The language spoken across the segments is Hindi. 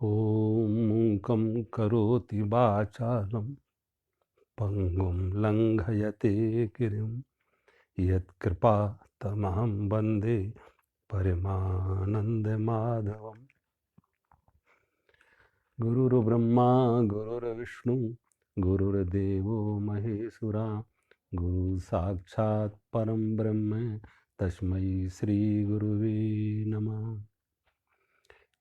ॐ मूकं करोति वाचालं पङ्गुं लङ्घयते गिरिं यत्कृपातमहं वन्दे परमानन्दमाधवम्। गुरुर्ब्रह्मा गुरुर्विष्णु गुरुर्देवो महेश्वरा गुरु साक्षात् परं ब्रह्म तस्मै श्री गुरुवे नमः।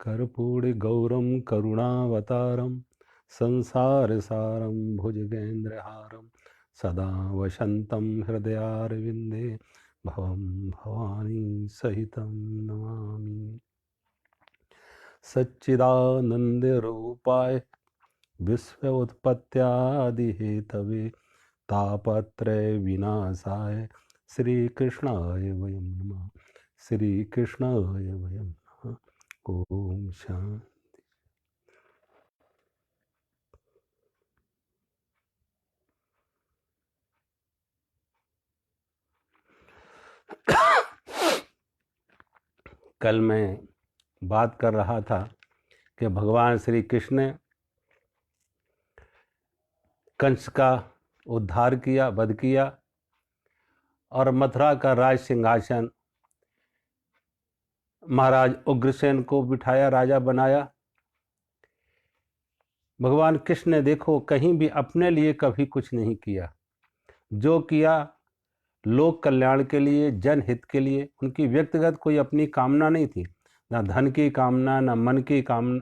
कर्पूर गौरम करुणावतारम संसारसारं भुजगेन्द्रहारं सदा वसन्तं हृदयारविन्दे भवं भवानी सहितं नमामि। सच्चिदानन्दरूपाय विश्वोत्पत्त्यादिहेतवे तापत्रय विनाशाय श्रीकृष्णाय वयं नमः। श्रीकृष्णाय वयं नमः। ओम शांति। कल मैं बात कर रहा था कि भगवान श्री कृष्ण ने कंस का उद्धार किया, वध किया और मथुरा का राज सिंहासन महाराज उग्रसेन को बिठाया, राजा बनाया। भगवान कृष्ण ने देखो कहीं भी अपने लिए कभी कुछ नहीं किया, जो किया लोक कल्याण के लिए, जनहित के लिए। उनकी व्यक्तिगत कोई अपनी कामना नहीं थी, ना धन की कामना, ना मन की कामना,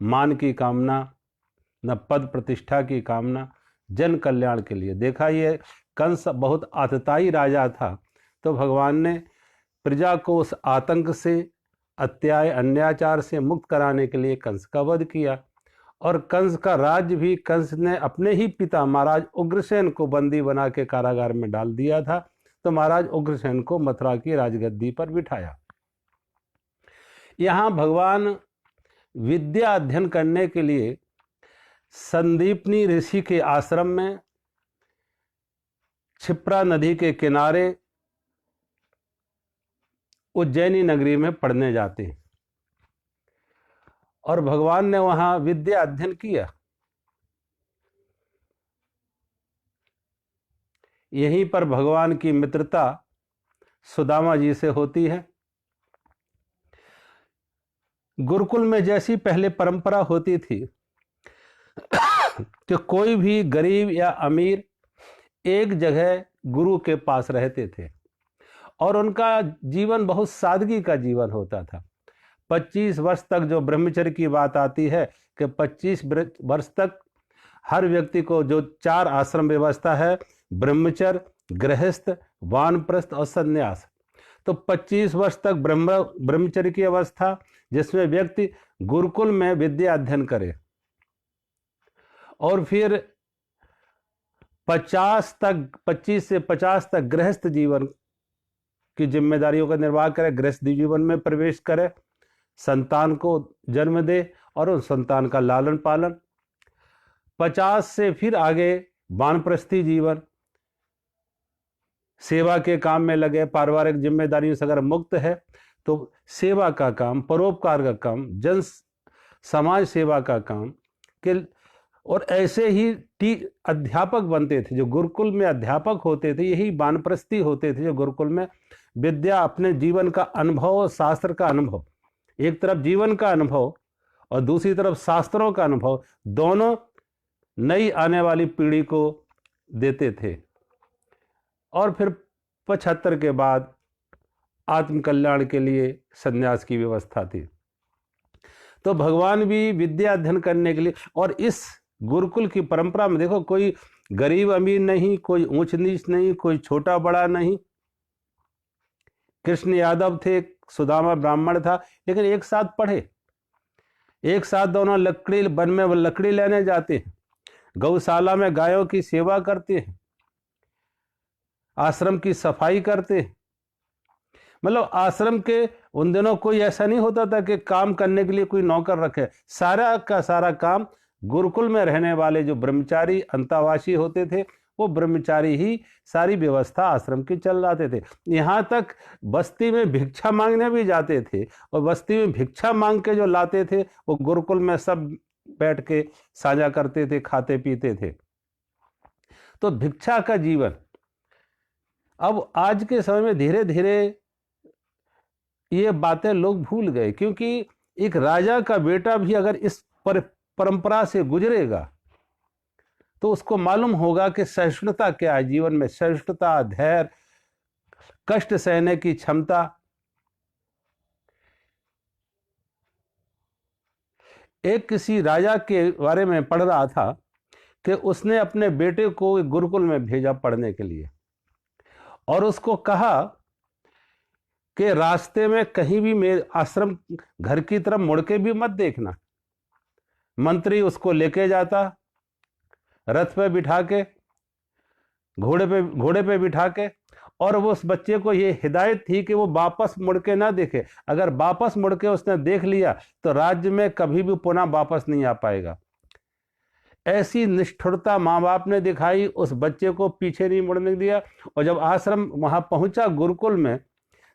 मान की कामना, न पद प्रतिष्ठा की कामना, जन कल्याण के लिए। देखा ये कंस बहुत आतताई राजा था, तो भगवान ने प्रजा को उस आतंक से, अन्याचार से मुक्त कराने के लिए कंस का वध किया। और कंस का राज्य भी कंस ने अपने ही पिता महाराज उग्रसेन को बंदी बना के कारागार में डाल दिया था, तो महाराज उग्रसेन को मथुरा की राजगद्दी पर बिठाया। यहाँ भगवान विद्या अध्ययन करने के लिए संदीपनी ऋषि के आश्रम में क्षिप्रा नदी के किनारे उज्जैनी नगरी में पढ़ने जाते हैं और भगवान ने वहां विद्या अध्ययन किया। यहीं पर भगवान की मित्रता सुदामा जी से होती है। गुरुकुल में जैसी पहले परंपरा होती थी कि कोई भी गरीब या अमीर एक जगह गुरु के पास रहते थे और उनका जीवन बहुत सादगी का जीवन होता था। 25 वर्ष तक जो ब्रह्मचर्य की बात आती है कि 25 वर्ष तक हर व्यक्ति को जो 4 आश्रम व्यवस्था है, ब्रह्मचर्य, गृहस्थ, वानप्रस्थ और संन्यास, तो 25 वर्ष तक ब्रह्मचर्य की अवस्था जिसमें व्यक्ति गुरुकुल में विद्या अध्ययन करे और फिर 25 से 50 तक गृहस्थ जीवन की जिम्मेदारियों का निर्वाह करे, गृहस्थ जीवन में प्रवेश करे, संतान को जन्म दे और उस संतान का लालन पालन। 50 से फिर आगे वानप्रस्थी जीवन, सेवा के काम में लगे, पारिवारिक जिम्मेदारियों से अगर मुक्त है तो सेवा का काम, परोपकार का काम, जन समाज सेवा का काम के। और ऐसे ही अध्यापक बनते थे, जो गुरुकुल में अध्यापक होते थे, यही वानप्रस्थी होते थे जो गुरुकुल में विद्या, अपने जीवन का अनुभव, शास्त्र का अनुभव, एक तरफ जीवन का अनुभव और दूसरी तरफ शास्त्रों का अनुभव, दोनों नई आने वाली पीढ़ी को देते थे। और फिर 75 के बाद आत्म कल्याण के लिए संन्यास की व्यवस्था थी। तो भगवान भी विद्या अध्ययन करने के लिए, और इस गुरुकुल की परंपरा में देखो कोई गरीब अमीर नहीं, कोई ऊंच नीच नहीं, कोई छोटा बड़ा नहीं। कृष्ण यादव थे, सुदामा ब्राह्मण था, लेकिन एक साथ पढ़े, एक साथ दोनों वन में लकड़ी लेने जाते हैं, गौशाला में गायों की सेवा करते हैं, आश्रम की सफाई करते हैं। मतलब आश्रम के उन दिनों कोई ऐसा नहीं होता था कि काम करने के लिए कोई नौकर रखे, सारा का सारा काम गुरुकुल में रहने वाले जो ब्रह्मचारी अंतावासी होते थे वो ब्रह्मचारी ही सारी व्यवस्था आश्रम की चलाते थे। यहाँ तक बस्ती में भिक्षा मांगने भी जाते थे, और बस्ती में भिक्षा मांग के जो लाते थे वो गुरुकुल में सब बैठ के साझा करते थे, खाते पीते थे। तो भिक्षा का जीवन अब आज के समय में धीरे धीरे ये बातें लोग भूल गए, क्योंकि एक राजा का बेटा भी अगर इस परंपरा से गुजरेगा तो उसको मालूम होगा कि सहिष्णुता क्या है जीवन में, सहिष्णुता, धैर्य, कष्ट सहने की क्षमता। एक किसी राजा के बारे में पढ़ रहा था कि उसने अपने बेटे को गुरुकुल में भेजा पढ़ने के लिए, और उसको कहा कि रास्ते में कहीं भी मेरे आश्रम घर की तरफ मुड़ के भी मत देखना। मंत्री उसको लेके जाता रथ पे बिठा के, घोड़े पे बिठा के, और वो उस बच्चे को ये हिदायत थी कि वो वापस मुड़ के ना देखे। अगर वापस मुड़ के उसने देख लिया तो राज्य में कभी भी पुनः वापस नहीं आ पाएगा। ऐसी निष्ठुरता माँ बाप ने दिखाई, उस बच्चे को पीछे नहीं मुड़ने दिया। और जब आश्रम वहां पहुंचा गुरुकुल में,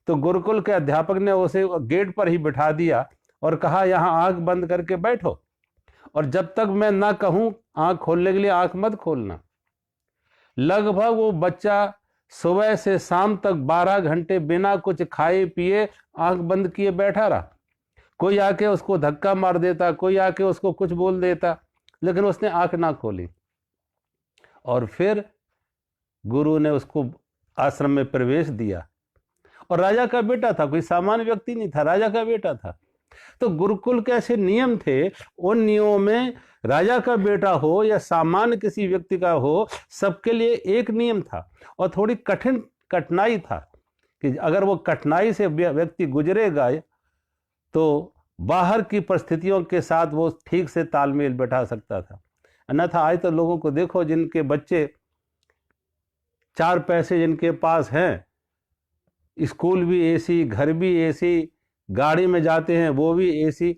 तो गुरुकुल के अध्यापक ने उसे गेट पर ही बिठा दिया और कहा यहां आंख बंद करके बैठो, और जब तक मैं ना कहूं आंख खोलने के लिए आंख मत खोलना। लगभग वो बच्चा सुबह से शाम तक 12 घंटे बिना कुछ खाए पिए आंख बंद किए बैठा रहा। कोई आके उसको धक्का मार देता, कोई आके उसको कुछ बोल देता, लेकिन उसने आंख ना खोली। और फिर गुरु ने उसको आश्रम में प्रवेश दिया। और राजा का बेटा था, कोई सामान्य व्यक्ति नहीं था, राजा का बेटा था। तो गुरुकुल के ऐसे नियम थे, उन नियमों में राजा का बेटा हो या सामान्य किसी व्यक्ति का हो, सबके लिए एक नियम था। और थोड़ी कठिनाई था कि अगर वो कठिनाई से व्यक्ति गुजरेगा तो बाहर की परिस्थितियों के साथ वो ठीक से तालमेल बैठा सकता था। अन्यथा आज तो लोगों को देखो, जिनके बच्चे 4 पैसे जिनके पास हैं, स्कूल भी एसी, घर भी एसी, गाड़ी में जाते हैं वो भी एसी,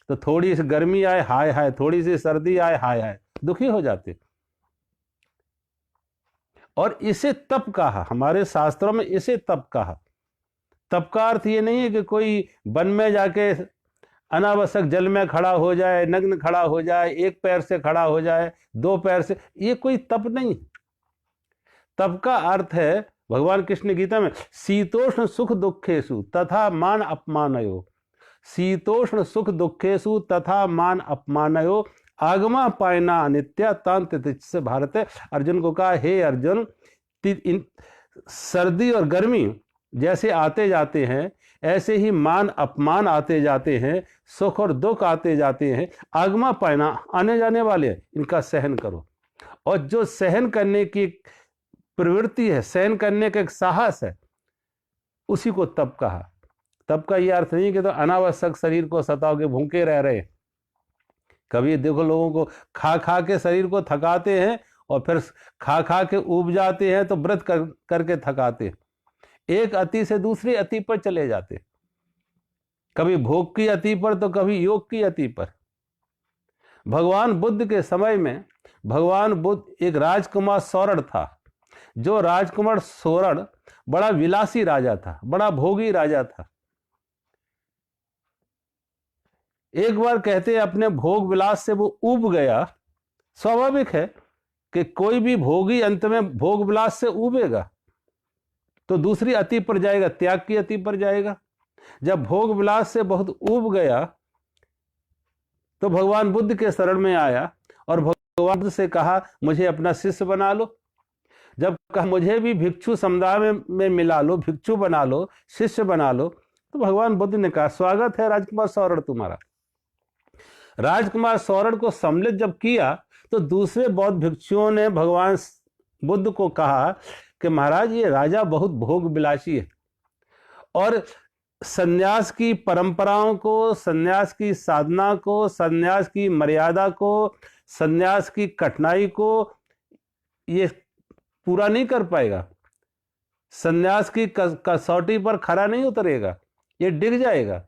तो थोड़ी सी गर्मी आए हाय हाय, थोड़ी सी सर्दी आए हाय हाय, दुखी हो जाते। और इसे तप कहा, हमारे शास्त्रों में इसे तप कहा। तप का अर्थ ये नहीं है कि कोई वन में जाके अनावश्यक जल में खड़ा हो जाए, नग्न खड़ा हो जाए, एक पैर से खड़ा हो जाए, 2 पैर से, ये कोई तप नहीं। तप का अर्थ है, भगवान कृष्ण गीता में, शीतोष्ण सुख दुखेषु तथा मान अपमानयो, शीतोष्ण सुख दुखेषु तथा मान अपमानयो आगमा पायना अनित्या तांत से भारत। अर्जुन को कहा, हे अर्जुन, सर्दी और गर्मी जैसे आते जाते हैं, ऐसे ही मान अपमान आते जाते हैं, सुख और दुख आते जाते हैं, आगमा पायना आने जाने वाले, इनका सहन करो। और जो सहन करने की प्रवृत्ति है, सहन करने का एक साहस है, उसी को तप कहा। तप का यह अर्थ नहीं कि तो अनावश्यक शरीर को सताओगे, भूखे रह रहे। कभी देखो लोगों को खा खा के शरीर को थकाते हैं, और फिर खा खा के ऊब जाते हैं तो व्रत करके थकाते हैं। एक अति से दूसरी अति पर चले जाते, कभी भोग की अति पर तो कभी योग की अति पर। भगवान बुद्ध के समय में भगवान बुद्ध एक राजकुमार सौरण था। जो राजकुमार सौरण बड़ा विलासी राजा था, बड़ा भोगी राजा था। एक बार कहते हैं अपने भोग विलास से वो ऊब गया। स्वाभाविक है कि कोई भी भोगी अंत में भोग विलास से ऊबेगा तो दूसरी अति पर जाएगा, त्याग की अति पर जाएगा। जब भोग विलास से बहुत ऊब गया तो भगवान बुद्ध के शरण में आया और भगवान बुद्ध से कहा, मुझे अपना शिष्य बना लो। जब कहा मुझे भी भिक्षु समुदाय में मिला लो, भिक्षु बना लो, शिष्य बना लो, तो भगवान बुद्ध ने कहा, स्वागत है राजकुमार सौरण तुम्हारा। राजकुमार सौरण को सम्मिलित जब किया तो दूसरे बौद्ध भिक्षुओं ने भगवान बुद्ध को कहा कि महाराज, ये राजा बहुत भोग विलासी है, और सन्यास की परंपराओं को, सन्यास की साधना को, सन्यास की मर्यादा को, सन्यास की कठिनाई को ये पूरा नहीं कर पाएगा। सन्यास की कसौटी पर खरा नहीं उतरेगा, ये डिग जाएगा।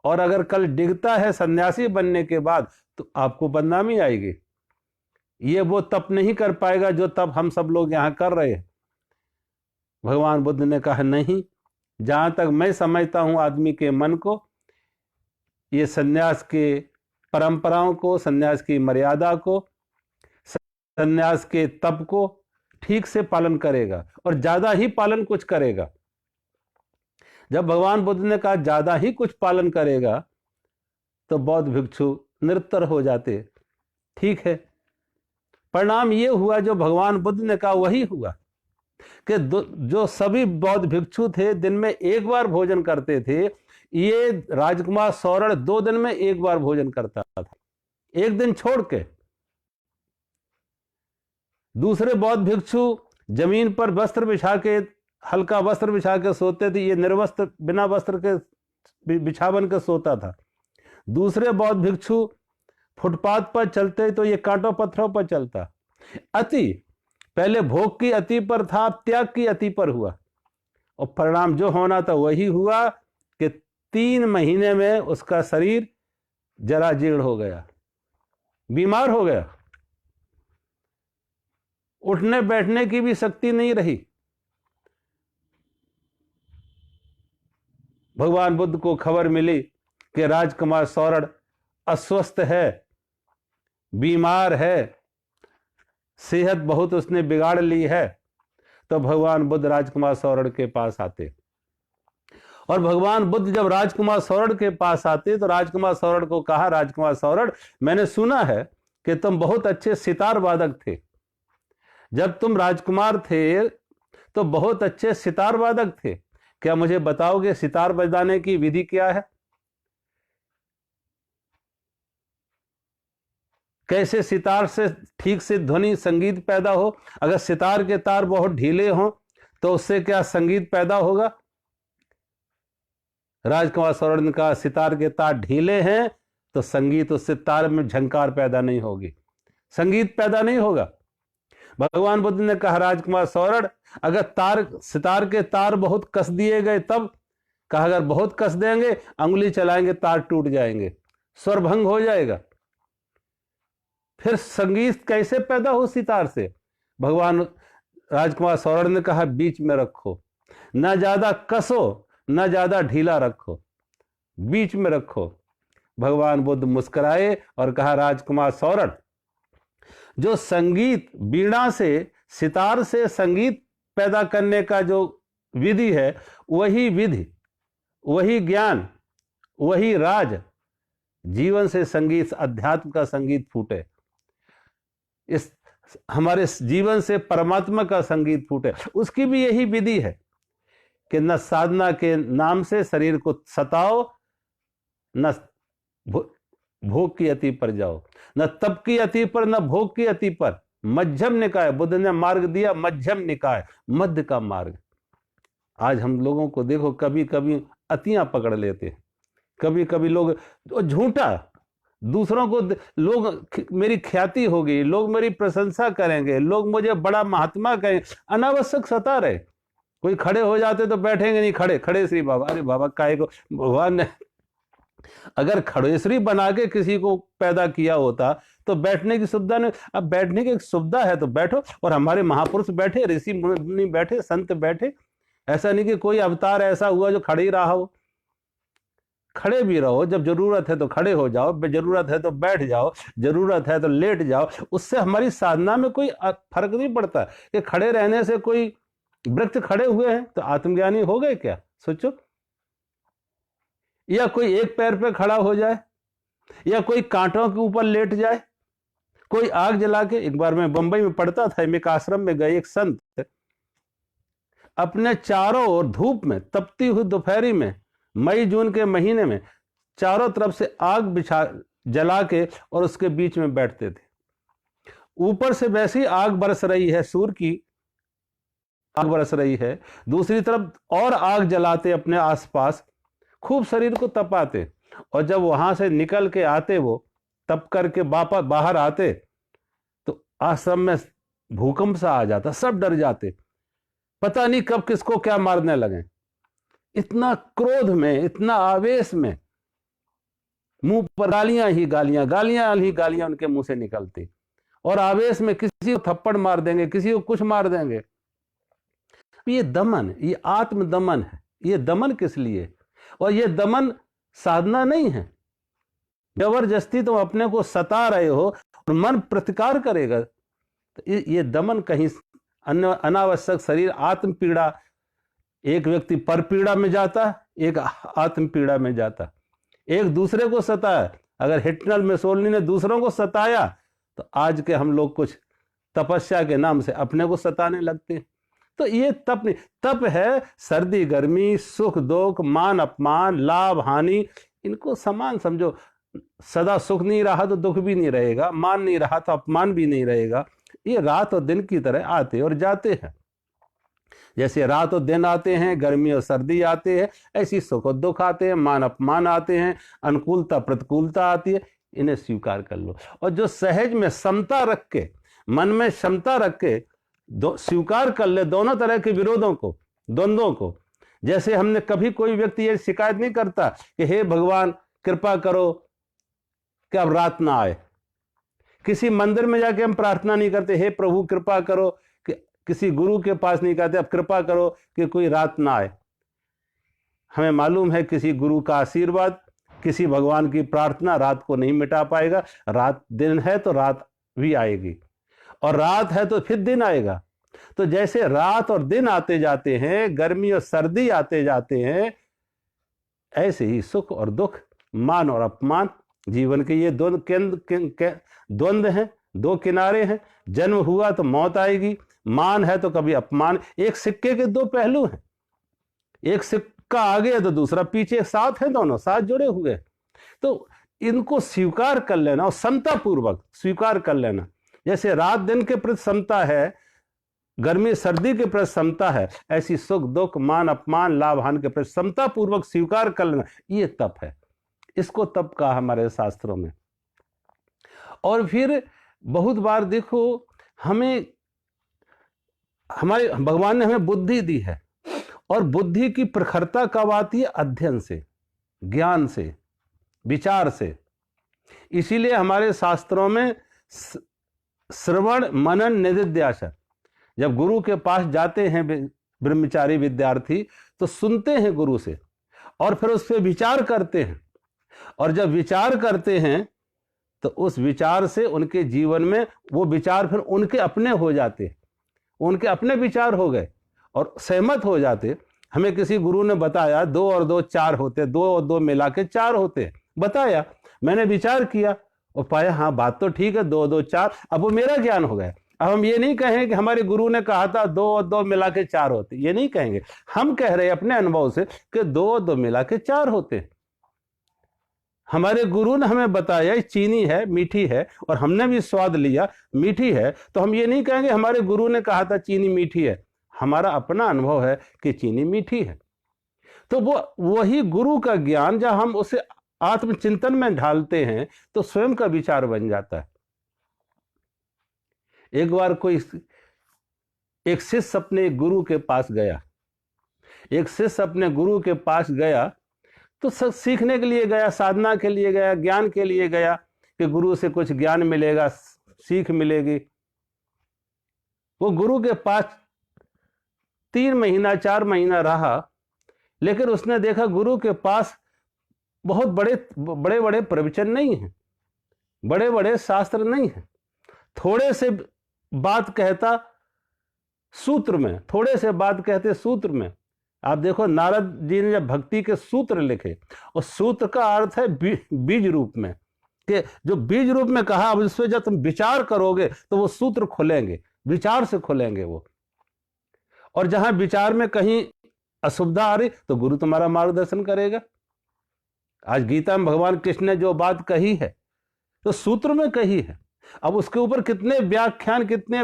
और अगर कल डिगता है सन्यासी बनने के बाद तो आपको बदनामी आएगी। ये वो तप नहीं कर पाएगा जो तप हम सब लोग यहाँ कर रहे हैं। भगवान बुद्ध ने कहा नहीं, जहां तक मैं समझता हूं आदमी के मन को, ये सन्यास के परंपराओं को, सन्यास की मर्यादा को, सन्यास के तप को ठीक से पालन करेगा और ज्यादा ही पालन कुछ करेगा। जब भगवान बुद्ध ने कहा ज्यादा ही कुछ पालन करेगा तो बौद्ध भिक्षु निरुत्तर हो जाते। ठीक है, परिणाम ये हुआ जो भगवान बुद्ध ने कहा वही हुआ कि जो सभी बौद्ध भिक्षु थे दिन में एक बार भोजन करते थे, ये राजकुमार सौरण 2 दिन में एक बार भोजन करता था, एक दिन छोड़ के। दूसरे बौद्ध भिक्षु जमीन पर वस्त्र बिछा के, हल्का वस्त्र बिछा के सोते थे, ये निर्वस्त्र बिना वस्त्र के बिछावन के सोता था। दूसरे बौद्ध भिक्षु फुटपाथ पर चलते तो ये कांटों पत्थरों पर चलता। अति पहले भोग की अति पर था, अब त्याग की अति पर हुआ, और परिणाम जो होना था वही हुआ कि 3 महीने में उसका शरीर जरा जीर्ण हो गया, बीमार हो गया, उठने बैठने की भी शक्ति नहीं रही। भगवान बुद्ध को खबर मिली कि राजकुमार सौरण अस्वस्थ है, बीमार है, सेहत बहुत उसने बिगाड़ ली है। तो भगवान बुद्ध राजकुमार सौरण के पास आते, और भगवान बुद्ध जब राजकुमार सौरण के पास आते तो राजकुमार सौरण को कहा, राजकुमार सौरण, मैंने सुना है कि तुम बहुत अच्छे सितार वादक थे। जब तुम राजकुमार थे तो बहुत अच्छे सितार वादक थे, क्या मुझे बताओगे सितार बजाने की विधि क्या है? कैसे सितार से ठीक से ध्वनि संगीत पैदा हो? अगर सितार के तार बहुत ढीले हों तो उससे क्या संगीत पैदा होगा? राजकुमार सौरण ने कहा, सितार के तार ढीले हैं तो संगीत, उससे तार में झंकार पैदा नहीं होगी, संगीत पैदा नहीं होगा। भगवान बुद्ध ने कहा, राजकुमार सौरण, अगर सितार के तार बहुत कस दिए गए तब? कहा, अगर बहुत कस देंगे, अंगुली चलाएंगे, तार टूट जाएंगे, स्वर भंग हो जाएगा, फिर संगीत कैसे पैदा हो सितार से? भगवान राजकुमार सौरण ने कहा, बीच में रखो, ना ज्यादा कसो ना ज्यादा ढीला रखो, बीच में रखो। भगवान बुद्ध मुस्कुराए और कहा, राजकुमार सौरण, जो संगीत वीणा से, सितार से संगीत पैदा करने का जो विधि है, वही विधि, वही ज्ञान, वही राज जीवन से संगीत, अध्यात्म का संगीत फूटे, इस हमारे जीवन से परमात्मा का संगीत फूटे, उसकी भी यही विधि है कि न साधना के नाम से शरीर को सताओ, न भोग की अति पर जाओ, न तप की अति पर, न भोग की अति पर। मध्यम निकाय, बुद्ध ने मार्ग दिया, मध्यम निकाय, मध्य का मार्ग। आज हम लोगों को देखो, कभी कभी अतियां पकड़ लेते हैं, कभी कभी लोग झूठा, दूसरों को, लोग मेरी ख्याति होगी, लोग मेरी प्रशंसा करेंगे, लोग मुझे बड़ा महात्मा कहेंगे, अनावश्यक सता रहे। कोई खड़े हो जाते तो बैठेंगे नहीं, खड़े खड़े श्री बाबा, अरे बाबा काहे को? भगवान ने अगर खड़ेश्वरी बना के किसी को पैदा किया होता तो बैठने की सुविधा नहीं। अब बैठने की सुविधा है तो बैठो, और हमारे महापुरुष बैठे, ऋषि मुनि बैठे, संत बैठे। ऐसा नहीं कि कोई अवतार ऐसा हुआ जो खड़े ही रहा हो। खड़े भी रहो, जब जरूरत है तो खड़े हो जाओ, जरूरत है तो बैठ जाओ, जरूरत है तो लेट जाओ। उससे हमारी साधना में कोई फर्क नहीं पड़ता कि खड़े रहने से कोई वृक्ष खड़े हुए हैं तो आत्मज्ञानी हो गए क्या? सोचो। या कोई एक पैर पे खड़ा हो जाए, या कोई कांटों के ऊपर लेट जाए, कोई आग जला के। एक बार मैं बंबई में पढ़ता था, एक आश्रम में गए, एक संत अपने चारों ओर धूप में, तपती हुई दोपहरी में, मई जून के महीने में, चारों तरफ से आग बिछा जला के और उसके बीच में बैठते थे। ऊपर से वैसी आग बरस रही है, सूर्य की आग बरस रही है, दूसरी तरफ और आग जलाते अपने आसपास, खूब शरीर को तपाते। और जब वहां से निकल के आते, वो तप करके वापस बाहर आते, तो आश्रम में भूकंप सा आ जाता, सब डर जाते, पता नहीं कब किसको क्या मारने लगे। इतना क्रोध में, इतना आवेश में, मुंह पर गालियां ही गालियां, गालियां ही गालियां उनके मुंह से निकलती। और आवेश में किसी को थप्पड़ मार देंगे, किसी को कुछ मार देंगे। ये दमन, ये आत्म दमन है। ये दमन किस लिए? और ये दमन साधना नहीं है। जबरदस्ती तुम अपने को सता रहे हो और मन प्रतिकार करेगा, तो ये दमन कहीं अनावश्यक शरीर आत्म पीड़ा, एक व्यक्ति पर पीड़ा में जाता, एक आत्म पीड़ा में जाता, एक दूसरे को सताया। अगर हिटलर मुसोलिनी ने दूसरों को सताया तो आज के हम लोग कुछ तपस्या के नाम से अपने को सताने लगते हैं। तो ये तप नहीं, तप है सर्दी गर्मी, सुख दुख, मान अपमान, लाभ हानि, इनको समान समझो। सदा सुख नहीं रहा तो दुख भी नहीं रहेगा, मान नहीं रहा तो अपमान भी नहीं रहेगा। ये रात और दिन की तरह आते और जाते हैं। जैसे रात और दिन आते हैं, गर्मी और सर्दी आते हैं, ऐसी सुख और दुख आते हैं, मान अपमान आते हैं, अनुकूलता प्रतिकूलता आती है। इन्हें स्वीकार कर लो। और जो सहज में समता रख के, मन में क्षमता रख के स्वीकार कर ले दोनों तरह के विरोधों को, द्वंद्वों को। जैसे हमने कभी कोई व्यक्ति ये शिकायत नहीं करता कि हे भगवान कृपा करो कि अब रात ना आए। किसी मंदिर में जाके हम प्रार्थना नहीं करते हे प्रभु कृपा करो, कि किसी गुरु के पास नहीं कहते अब कृपा करो कि कोई रात ना आए। हमें मालूम है किसी गुरु का आशीर्वाद, किसी भगवान की प्रार्थना रात को नहीं मिटा पाएगा। रात दिन है तो रात भी आएगी, और रात है तो फिर दिन आएगा। तो जैसे रात और दिन आते जाते हैं, गर्मी और सर्दी आते जाते हैं, ऐसे ही सुख और दुख, मान और अपमान, जीवन के ये द्वंद्व हैं, दो किनारे हैं। जन्म हुआ तो मौत आएगी, मान है तो कभी अपमान। एक सिक्के के दो पहलू हैं, एक सिक्का आगे है तो दूसरा पीछे, साथ है, दोनों साथ जुड़े हुए। तो इनको स्वीकार कर लेना और समता पूर्वक स्वीकार कर लेना। जैसे रात दिन के प्रति समता है, गर्मी सर्दी के प्रति समता है, ऐसी सुख दुख, मान अपमान, लाभ हानि के प्रति समता पूर्वक स्वीकार कर लेना, ये तप है। इसको तप कहा हमारे शास्त्रों में। और फिर बहुत बार देखो, हमें हमारे भगवान ने हमें बुद्धि दी है, और बुद्धि की प्रखरता कब आती है? अध्ययन से, ज्ञान से, विचार से। इसीलिए हमारे शास्त्रों में श्रवण मनन निधिध्यासन, जब गुरु के पास जाते हैं ब्रह्मचारी विद्यार्थी तो सुनते हैं गुरु से, और फिर उस पर विचार करते हैं। और जब विचार करते हैं तो उस विचार से उनके जीवन में वो विचार फिर उनके अपने हो जाते, उनके अपने विचार हो गए और सहमत हो जाते। हमें किसी गुरु ने बताया 2 और 2 4 होते, 2 और 2 मिला के 4 होते, बताया, मैंने विचार किया और पाया हाँ बात तो ठीक है, 2 और 2 4। अब वो मेरा ज्ञान हो गया। अब हम ये नहीं कहें कि हमारे गुरु ने कहा था 2 और 2 मिला के 4 होते, ये नहीं कहेंगे। हम कह रहे हैं अपने अनुभव से कि 2 और 2 मिला के 4 होते। हमारे गुरु ने हमें बताया चीनी है, मीठी है, और हमने भी स्वाद लिया, मीठी है। तो हम ये नहीं कहेंगे हमारे गुरु ने कहा था चीनी मीठी है। हमारा अपना अनुभव है कि चीनी मीठी है। तो वो वही गुरु का ज्ञान जब हम उसे आत्मचिंतन में ढालते हैं तो स्वयं का विचार बन जाता है। एक बार एक शिष्य अपने गुरु के पास गया, एक शिष्य अपने गुरु के पास गया तो सीखने के लिए गया, साधना के लिए गया, ज्ञान के लिए गया कि गुरु से कुछ ज्ञान मिलेगा, सीख मिलेगी। वो गुरु के पास 3 महीना 4 महीना रहा, लेकिन उसने देखा गुरु के पास बहुत बड़े बड़े प्रवचन नहीं हैं, बड़े बड़े शास्त्र नहीं हैं। थोड़े से बात कहता सूत्र में, थोड़े से बात कहते सूत्र में। आप देखो नारद जी ने जब भक्ति के सूत्र लिखे, और सूत्र का अर्थ है बीज रूप में, कि जो बीज रूप में कहा, अब इस पर जब तुम विचार करोगे तो वो सूत्र खुलेंगे, विचार से खुलेंगे वो। और जहां विचार में कहीं असुविधा आ रही तो गुरु तुम्हारा मार्गदर्शन करेगा। आज गीता में भगवान कृष्ण ने जो बात कही है तो सूत्र में कही है। अब उसके ऊपर कितने व्याख्यान, कितने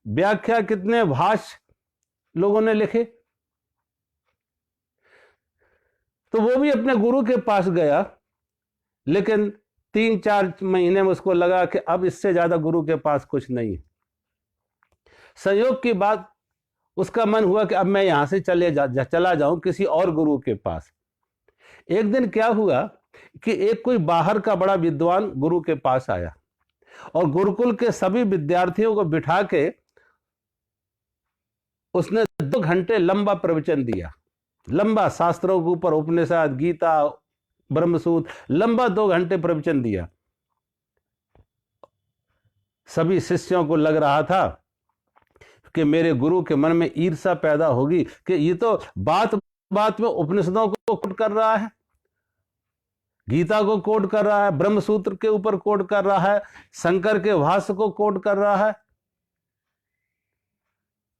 व्याख्या, कितने भाष्य लोगों ने लिखे। तो वो भी अपने गुरु के पास गया, लेकिन 3-4 महीने में उसको लगा कि अब इससे ज्यादा गुरु के पास कुछ नहीं है। संयोग की बात, उसका मन हुआ कि अब मैं यहां से चला जाऊं किसी और गुरु के पास। एक दिन क्या हुआ कि एक कोई बाहर का बड़ा विद्वान गुरु के पास आया, और गुरुकुल के सभी विद्यार्थियों को बिठा के उसने 2 घंटे लंबा प्रवचन दिया, लंबा, शास्त्रों के ऊपर, उपनिषद, गीता, ब्रह्मसूत्र, लंबा 2 घंटे प्रवचन दिया। सभी शिष्यों को लग रहा था कि मेरे गुरु के मन में ईर्ष्या पैदा होगी कि ये तो बात बात में उपनिषदों को कोट कर रहा है, गीता को कोट कर रहा है, ब्रह्मसूत्र के ऊपर कोट कर रहा है, शंकर के भाष्य को कोट कर रहा है।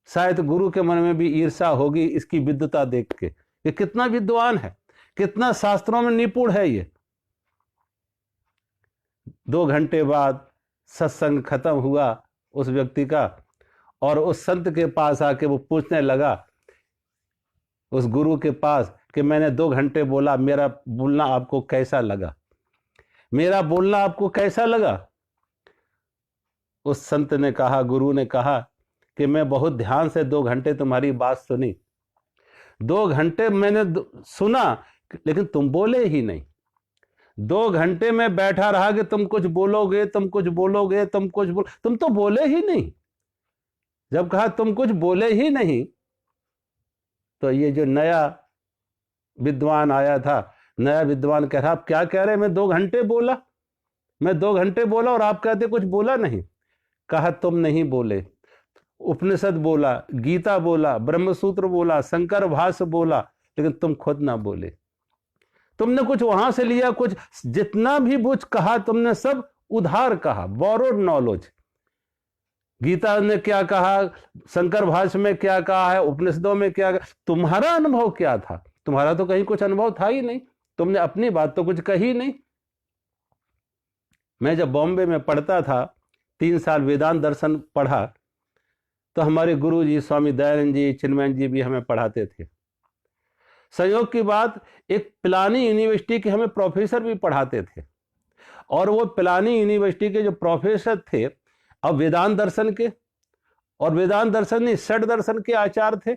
शायद गुरु के मन में भी ईर्ष्या होगी इसकी विद्वता देख के, ये कितना विद्वान है, कितना शास्त्रों में निपुण है ये। 2 घंटे बाद सत्संग खत्म हुआ उस व्यक्ति का, और उस संत के पास आके वो पूछने लगा उस गुरु के पास कि मैंने 2 घंटे बोला, मेरा बोलना आपको कैसा लगा, मेरा बोलना आपको कैसा लगा? उस संत ने कहा, गुरु ने कहा कि मैं बहुत ध्यान से 2 घंटे तुम्हारी बात सुनी, 2 घंटे मैंने सुना, लेकिन तुम बोले ही नहीं। 2 घंटे में बैठा रहा कि तुम कुछ बोलोगे, तुम कुछ बोलोगे, तुम कुछ तुम तो बोले ही नहीं। जब कहा तुम कुछ बोले ही नहीं, तो ये जो नया विद्वान आया था, नया विद्वान कह रहा, आप क्या कह रहे हैं? मैं 2 घंटे बोला, मैं 2 घंटे बोला और आप कहते कुछ बोला नहीं। कहा तुम नहीं बोले, उपनिषद बोला, गीता बोला, ब्रह्मसूत्र बोला, शंकर भाष्य बोला, लेकिन तुम खुद ना बोले। तुमने कुछ वहां से लिया, कुछ जितना भी कुछ कहा तुमने सब उधार कहा, बोरोड नॉलेज। गीता ने क्या कहा, शंकर भाष्य में क्या कहा है, उपनिषदों में क्या कहा, तुम्हारा अनुभव क्या था? तुम्हारा तो कहीं कुछ अनुभव था ही नहीं, तुमने अपनी बात तो कुछ कही नहीं। मैं जब बॉम्बे में पढ़ता था, 3 साल वेदांत दर्शन पढ़ा, तो हमारे गुरु जी स्वामी दयानंद जी, चिन्मय जी भी हमें पढ़ाते थे। संयोग की बात, एक पिलानी यूनिवर्सिटी के हमें प्रोफेसर भी पढ़ाते थे, और वो पिलानी यूनिवर्सिटी के जो प्रोफेसर थे अब वेदांत दर्शन के, और वेदांत दर्शन नहीं, षड दर्शन के आचार्य थे।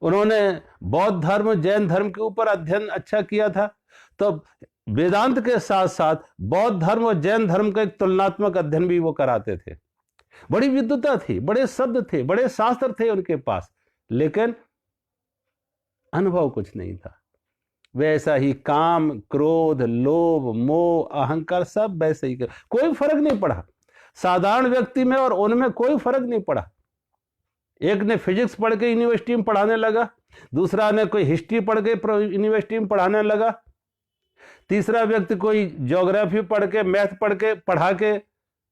उन्होंने बौद्ध धर्म, जैन धर्म के ऊपर अध्ययन अच्छा किया था, तो वेदांत के साथ साथ बौद्ध धर्म और जैन धर्म का एक तुलनात्मक अध्ययन भी वो कराते थे। बड़ी विद्वता थी, बड़े शब्द थे, बड़े शास्त्र थे उनके पास, लेकिन अनुभव कुछ नहीं था। वैसा ही काम, क्रोध, लोभ, मोह, अहंकार सब वैसे ही, कोई फर्क नहीं पड़ा साधारण व्यक्ति में और उनमें, कोई फर्क नहीं पड़ा। एक ने फिजिक्स पढ़ के यूनिवर्सिटी में पढ़ाने लगा, दूसरा ने कोई हिस्ट्री पढ़ के यूनिवर्सिटी में पढ़ाने लगा, तीसरा व्यक्ति कोई ज्योग्राफी पढ़ के, मैथ पढ़ के, पढ़ा के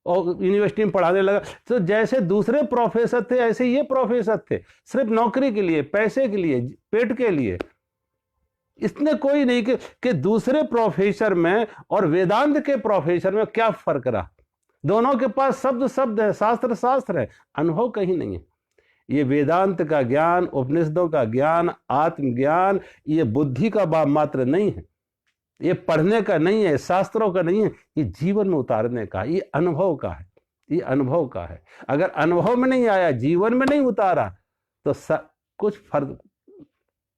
और यूनिवर्सिटी में पढ़ाने लगा। तो जैसे दूसरे प्रोफेसर थे ऐसे ये प्रोफेसर थे, सिर्फ नौकरी के लिए, पैसे के लिए, पेट के लिए। इसने कोई नहीं कि दूसरे प्रोफेसर में और वेदांत के प्रोफेसर में क्या फर्क रहा। दोनों के पास शब्द शब्द है, शास्त्र शास्त्र है, अनुभव कहीं नहीं है। ये वेदांत का ज्ञान, उपनिषदों का ज्ञान, आत्मज्ञान, ये बुद्धि का मात्र नहीं है, ये पढ़ने का नहीं है, शास्त्रों का नहीं है, ये जीवन में उतारने का, ये अनुभव का है, ये अनुभव का है। अगर अनुभव में नहीं आया, जीवन में नहीं उतारा, तो कुछ फर्क,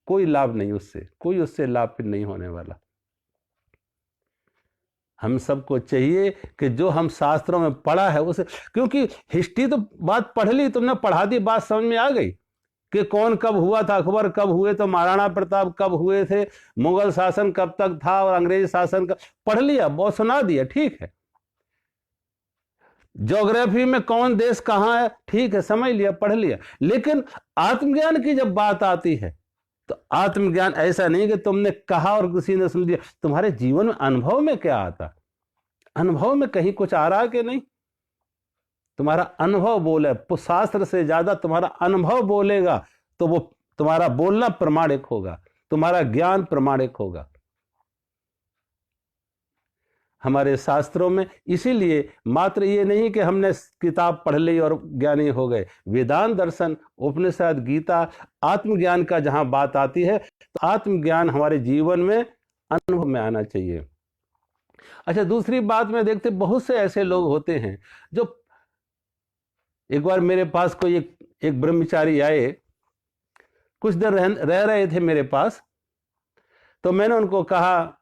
कोई लाभ नहीं उससे, कोई उससे लाभ फिर नहीं होने वाला। हम सबको चाहिए कि जो हम शास्त्रों में पढ़ा है उसे, क्योंकि हिस्ट्री तो बात पढ़ ली तुमने, पढ़ा दी, बात समझ में आ गई कि कौन कब हुआ था, अकबर कब हुए थे, महाराणा प्रताप कब हुए थे, मुगल शासन कब तक था और अंग्रेज शासन कब, पढ़ लिया, बहुत सुना दिया, ठीक है। ज्योग्राफी में कौन देश कहां है, ठीक है, समझ लिया, पढ़ लिया। लेकिन आत्मज्ञान की जब बात आती है, तो आत्मज्ञान ऐसा नहीं कि तुमने कहा और किसी ने सुन लिया, तुम्हारे जीवन में अनुभव में क्या आता, अनुभव में कहीं कुछ आ रहा कि नहीं। तुम्हारा अनुभव बोले, शास्त्र से ज्यादा तुम्हारा अनुभव बोलेगा, तो वो तुम्हारा बोलना प्रमाणिक होगा, तुम्हारा ज्ञान प्रमाणिक होगा। हमारे शास्त्रों में इसीलिए मात्र ये नहीं कि हमने किताब पढ़ ली और ज्ञानी हो गए। वेदांत दर्शन, उपनिषद, गीता, आत्मज्ञान का जहां बात आती है, तो आत्मज्ञान हमारे जीवन में अनुभव में आना चाहिए। अच्छा, दूसरी बात में देखते, बहुत से ऐसे लोग होते हैं जो, एक बार मेरे पास कोई एक ब्रह्मचारी आए, कुछ देर रह रहे थे मेरे पास, तो मैंने उनको कहा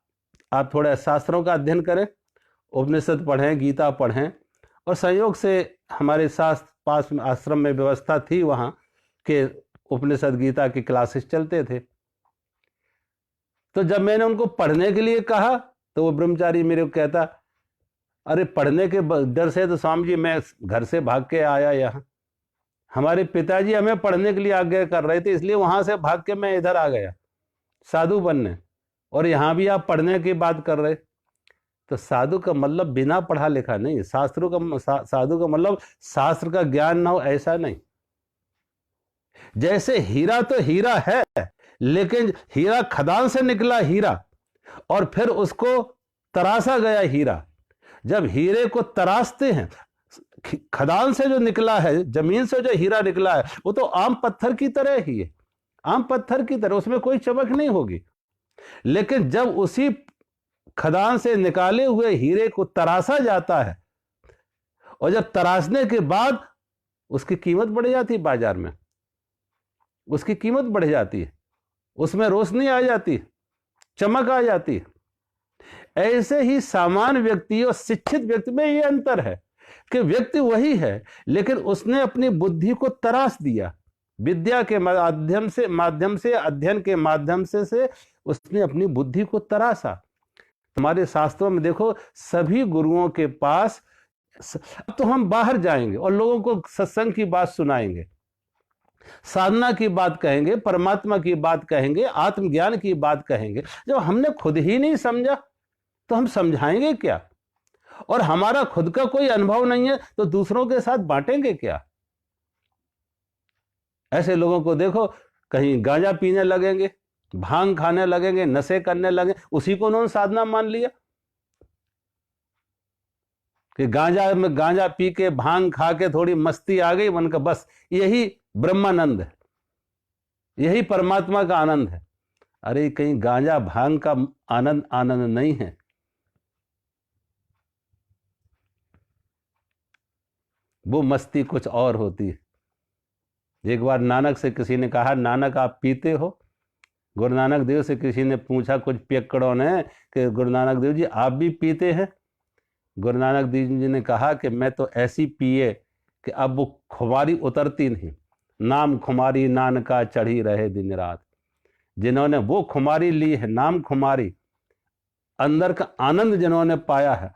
आप थोड़ा शास्त्रों का अध्ययन करें। उपनिषद पढ़ें, गीता पढ़ें। और संयोग से हमारे साथ पास में आश्रम में व्यवस्था थी वहाँ के उपनिषद गीता की क्लासेस चलते थे। तो जब मैंने उनको पढ़ने के लिए कहा तो वो ब्रह्मचारी मेरे को कहता, अरे पढ़ने के डर से तो स्वामी जी मैं घर से भाग के आया यहाँ, हमारे पिताजी हमें पढ़ने के लिए आज्ञा कर रहे थे, इसलिए वहां से भाग के मैं इधर आ गया साधु बनने, और यहाँ भी आप पढ़ने की बात कर रहे। तो साधु का मतलब बिना पढ़ा लिखा नहीं, शास्त्रों का साधु का मतलब शास्त्र का ज्ञान ना हो ऐसा नहीं। जैसे हीरा तो हीरा है, लेकिन हीरा खदान से निकला हीरा और फिर उसको तराशा गया हीरा। जब हीरे को तराशते हैं, खदान से जो निकला है, जमीन से जो हीरा निकला है, वो तो आम पत्थर की तरह ही है, आम पत्थर की तरह, उसमें कोई चमक नहीं होगी। लेकिन जब उसी खदान से निकाले हुए हीरे को तराशा जाता है, और जब तराशने के बाद उसकी कीमत बढ़ जाती है, बाजार में उसकी कीमत बढ़ जाती है, उसमें रोशनी आ जाती है, चमक आ जाती है। ऐसे ही सामान्य व्यक्ति और शिक्षित व्यक्ति में ये अंतर है कि व्यक्ति वही है, लेकिन उसने अपनी बुद्धि को तराश दिया, विद्या के माध्यम से अध्ययन के माध्यम से उसने अपनी बुद्धि को तराशा। हमारे शास्त्रों में देखो, सभी गुरुओं के पास, अब तो हम बाहर जाएंगे और लोगों को सत्संग की बात सुनाएंगे, साधना की बात कहेंगे, परमात्मा की बात कहेंगे, आत्मज्ञान की बात कहेंगे। जब हमने खुद ही नहीं समझा तो हम समझाएंगे क्या? और हमारा खुद का कोई अनुभव नहीं है तो दूसरों के साथ बांटेंगे क्या? ऐसे लोगों को देखो, कहीं गांजा पीने लगेंगे, भांग खाने लगेंगे, नशे करने लगे, उसी को उन्होंने साधना मान लिया कि गांजा पी के भांग खा के थोड़ी मस्ती आ गई, उनका बस यही ब्रह्मानंद है, यही परमात्मा का आनंद है। अरे कहीं गांजा भांग का आनंद नहीं है। वो मस्ती कुछ और होती है। एक बार नानक से किसी ने कहा, नानक आप पीते हो? गुरु नानक देव से किसी ने पूछा, कुछ पियक्कड़ों ने, कि गुरु नानक देव जी आप भी पीते हैं? गुरु नानक देव जी ने कहा कि मैं तो ऐसी पिए कि अब वो खुमारी उतरती नहीं, नाम खुमारी नानका चढ़ी रहे दिन रात। जिन्होंने वो खुमारी ली है, नाम खुमारी, अंदर का आनंद जिन्होंने पाया है,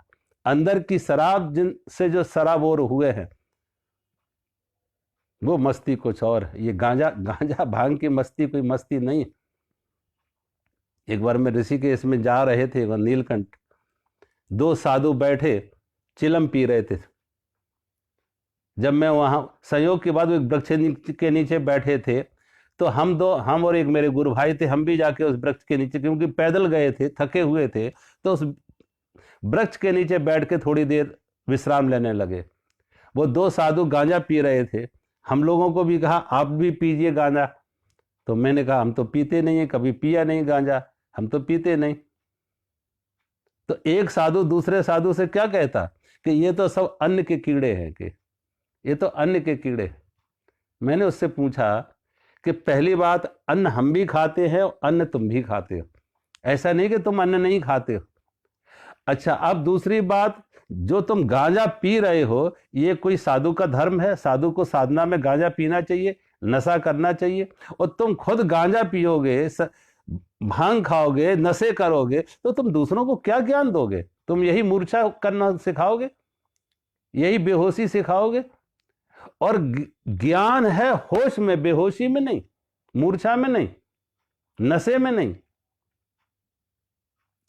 अंदर की शराब जिनसे जो सराबोर हुए हैं, वो मस्ती कुछ और है। ये गांजा भांग की मस्ती कोई मस्ती नहीं। एक बार मैं ऋषिकेश में जा रहे थे, वह नीलकंठ, दो साधु बैठे चिलम पी रहे थे। जब मैं वहां संयोग के बाद वो एक वृक्ष के नीचे बैठे थे, तो हम और एक मेरे गुरु भाई थे, हम भी जाके उस वृक्ष के नीचे, क्योंकि पैदल गए थे, थके हुए थे, तो उस वृक्ष के नीचे बैठ के थोड़ी देर विश्राम लेने लगे। वो दो साधु गांजा पी रहे थे। हम लोगों को भी कहा आप भी पीजिए गांजा। तो मैंने कहा हम तो पीते नहीं है, कभी पिया नहीं गांजा, हम तो पीते नहीं। तो एक साधु दूसरे साधु से क्या कहता कि ये तो सब अन्न के कीड़े हैं, कि ये तो अन्न के कीड़े। मैंने उससे पूछा कि पहली बात, अन्न हम भी खाते हैं और अन्न तुम भी खाते हो, ऐसा नहीं कि तुम अन्न नहीं खाते हो। अच्छा, अब दूसरी बात, जो तुम गांजा पी रहे हो, ये कोई साधु का धर्म है? साधु को साधना में गांजा पीना चाहिए, नशा करना चाहिए? और तुम खुद गांजा पियोगे, भांग खाओगे, नशे करोगे, तो तुम दूसरों को क्या ज्ञान दोगे? तुम यही मूर्छा करना सिखाओगे, यही बेहोशी सिखाओगे। और ज्ञान है होश में, बेहोशी में नहीं, मूर्छा में नहीं, नशे में नहीं।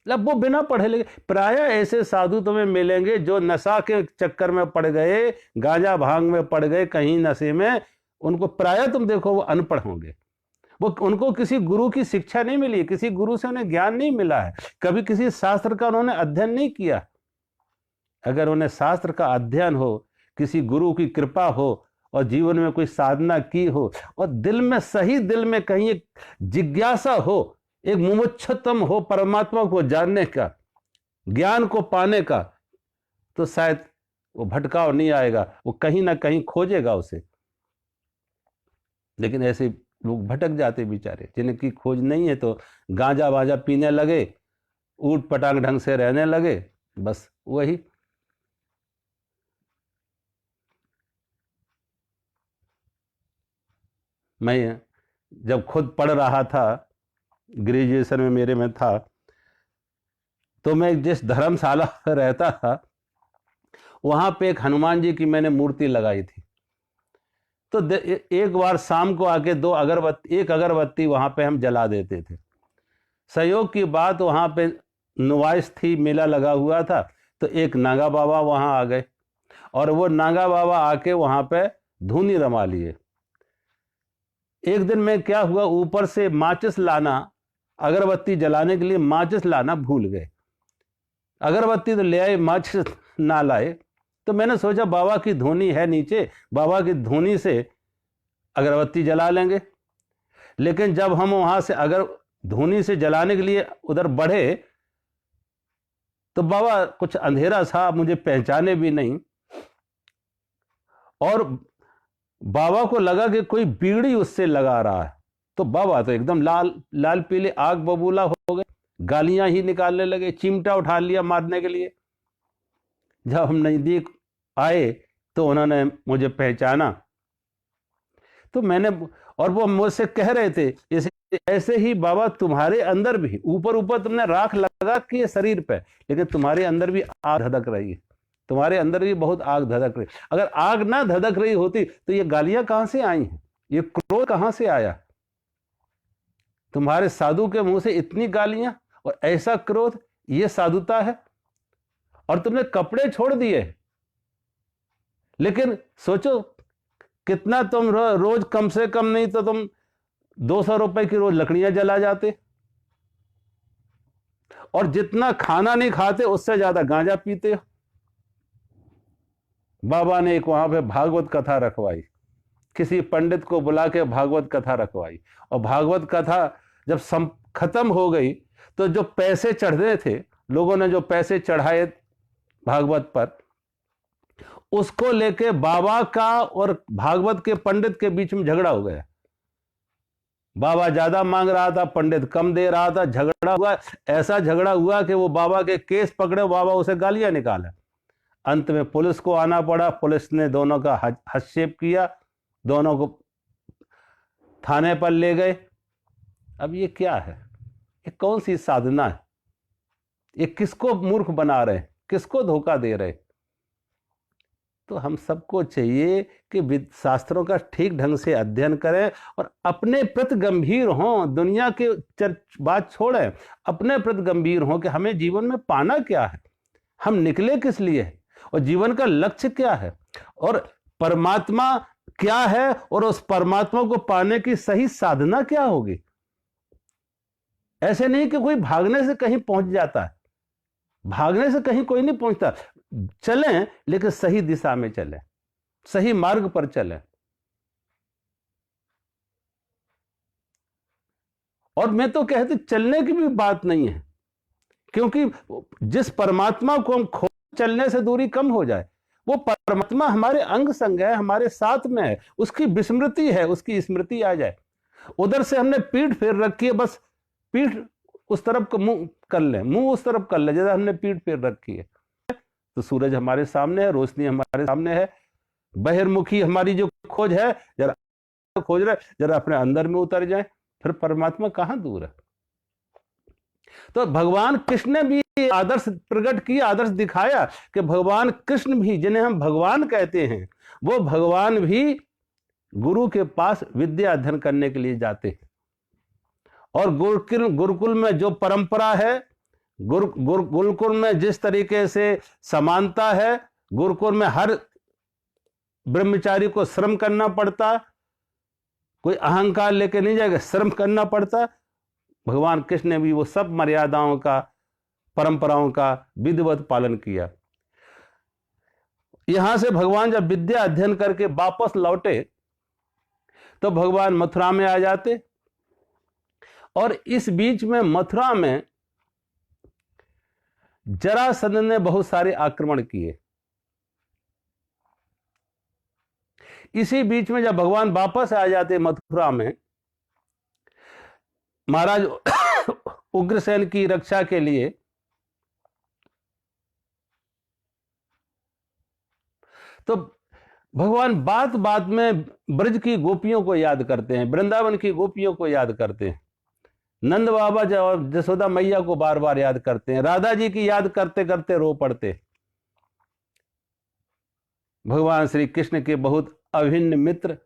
वो बिना पढ़े लिखे। प्राय ऐसे साधु तुम्हें मिलेंगे जो नशा के चक्कर में पड़ गए, गांजा भांग में पड़ गए, कहीं नशे में, उनको प्राय तुम देखो वो अनपढ़ होंगे। वो उनको किसी गुरु की शिक्षा नहीं मिली, किसी गुरु से उन्हें ज्ञान नहीं मिला है, कभी किसी शास्त्र का उन्होंने अध्ययन नहीं किया। अगर उन्हें शास्त्र का अध्ययन हो, किसी गुरु की कृपा हो, और जीवन में कोई साधना की हो, और दिल में सही, दिल में कहीं एक जिज्ञासा हो, एक मुमुक्षुत्तम हो परमात्मा को जानने का, ज्ञान को पाने का, तो शायद वो भटकाव नहीं आएगा, वो कहीं ना कहीं खोजेगा उसे। लेकिन ऐसे लोग भटक जाते बेचारे, जिनकी खोज नहीं है, तो गांजा वाजा पीने लगे, ऊट पटांग ढंग से रहने लगे, बस वही। मैं जब खुद पढ़ रहा था, ग्रेजुएशन में मेरे में था, तो मैं जिस धर्मशाला में रहता था वहां पे एक हनुमान जी की मैंने मूर्ति लगाई थी। तो एक बार शाम को आके एक अगरबत्ती वहां पे हम जला देते थे। संयोग की बात, वहां पे नुमाइश थी, मेला लगा हुआ था, तो एक नागा बाबा वहां आ गए और वो नागा बाबा आके वहां पे धूनी रमा लिए। एक दिन में क्या हुआ, ऊपर से माचिस लाना, अगरबत्ती जलाने के लिए माचिस लाना भूल गए। अगरबत्ती तो ले आए, माचिस ना लाए। तो मैंने सोचा बाबा की धूनी है नीचे, बाबा की धूनी से अगरबत्ती जला लेंगे। लेकिन जब हम वहां से अगर धूनी से जलाने के लिए उधर बढ़े तो बाबा कुछ अंधेरा सा, मुझे पहचाने भी नहीं, और बाबा को लगा कि कोई बीड़ी उससे लगा रहा है। तो बाबा तो एकदम लाल लाल पीले आग बबूला हो गए, गालियां ही निकालने लगे, चिमटा उठा लिया मारने के लिए। जब हम नजदीक आए तो उन्होंने मुझे पहचाना। तो मैंने, और वो मुझसे कह रहे थे ऐसे ही बाबा तुम्हारे अंदर भी, ऊपर ऊपर तुमने राख लगा के शरीर पे, लेकिन तुम्हारे अंदर भी आग धधक रही है, तुम्हारे अंदर भी बहुत आग धधक रही। अगर आग ना धधक रही होती तो ये गालियां कहां से आई हैं, ये क्रोध कहां से आया? तुम्हारे साधु के मुंह से इतनी गालियां और ऐसा क्रोध, ये साधुता है? और तुमने कपड़े छोड़ दिए, लेकिन सोचो कितना तुम रोज कम से कम नहीं तो तुम 200 रुपए की रोज लकड़ियां जला जाते, और जितना खाना नहीं खाते उससे ज्यादा गांजा पीते हो। बाबा ने एक वहां पे भागवत कथा रखवाई, किसी पंडित को बुला के भागवत कथा रखवाई, और भागवत कथा जब खत्म हो गई तो जो पैसे चढ़े थे, लोगों ने जो पैसे चढ़ाए भागवत पर, उसको लेके बाबा का और भागवत के पंडित के बीच में झगड़ा हो गया। बाबा ज्यादा मांग रहा था, पंडित कम दे रहा था, झगड़ा हुआ। ऐसा झगड़ा हुआ कि वो बाबा के केस पकड़े, बाबा उसे गालियां निकाले। अंत में पुलिस को आना पड़ा, पुलिस ने दोनों का हस्तक्षेप किया, दोनों को थाने पर ले गए। अब ये क्या है, ये कौन सी साधना है? ये किसको मूर्ख बना रहे, किसको धोखा दे रहे? तो हम सबको चाहिए कि शास्त्रों का ठीक ढंग से अध्ययन करें और अपने प्रति गंभीर हों, दुनिया के बात छोड़ें, अपने प्रति गंभीर हों कि हमें जीवन में पाना क्या है, हम निकले किस लिए, और जीवन का लक्ष्य क्या है, और परमात्मा क्या है, और उस परमात्मा को पाने की सही साधना क्या होगी। ऐसे नहीं कि कोई भागने से कहीं पहुंच जाता है, भागने से कहीं कोई नहीं पहुंचता। चलें, लेकिन सही दिशा में चलें, सही मार्ग पर चलें। और मैं तो कहते चलने की भी बात नहीं है, क्योंकि जिस परमात्मा को हम खो, चलने से दूरी कम हो जाए, वो परमात्मा हमारे अंग संग है, हमारे साथ में है, उसकी विस्मृति है, उसकी स्मृति आ जाए। उधर से हमने पीठ फेर रखी है, बस पीठ उस तरफ को मुंह कर ले, मुंह उस तरफ कर ले, जैसे हमने पीठ फेर रखी है। तो सूरज हमारे सामने है, रोशनी हमारे सामने है, बहिर्मुखी हमारी जो खोज है, जरा खोज रहे, जरा अपने अंदर में उतर जाए, फिर परमात्मा कहां दूर है। तो भगवान कृष्ण ने भी आदर्श प्रकट किया, आदर्श दिखाया कि भगवान कृष्ण भी, जिन्हें हम भगवान कहते हैं, वो भगवान भी गुरु के पास विद्या अध्ययन करने के लिए जाते हैं। और गुरुकुल में जो परंपरा है, गुरुकुल में जिस तरीके से समानता है, गुरुकुल में हर ब्रह्मचारी को श्रम करना पड़ता, कोई अहंकार लेके नहीं जाएगा, श्रम करना पड़ता। भगवान कृष्ण ने भी वो सब मर्यादाओं का, परंपराओं का विधिवत पालन किया। यहां से भगवान जब विद्या अध्ययन करके वापस लौटे तो भगवान मथुरा में आ जाते, और इस बीच में मथुरा में जरासंध ने बहुत सारे आक्रमण किए। इसी बीच में जब भगवान वापस आ जाते मथुरा में, महाराज उग्रसेन की रक्षा के लिए तो भगवान बात बात में ब्रज की गोपियों को याद करते हैं, वृंदावन की गोपियों को याद करते हैं, नंद बाबा और जसोदा मैया को बार बार याद करते हैं, राधा जी की याद करते करते रो पड़ते। भगवान श्री कृष्ण के बहुत अभिन्न मित्र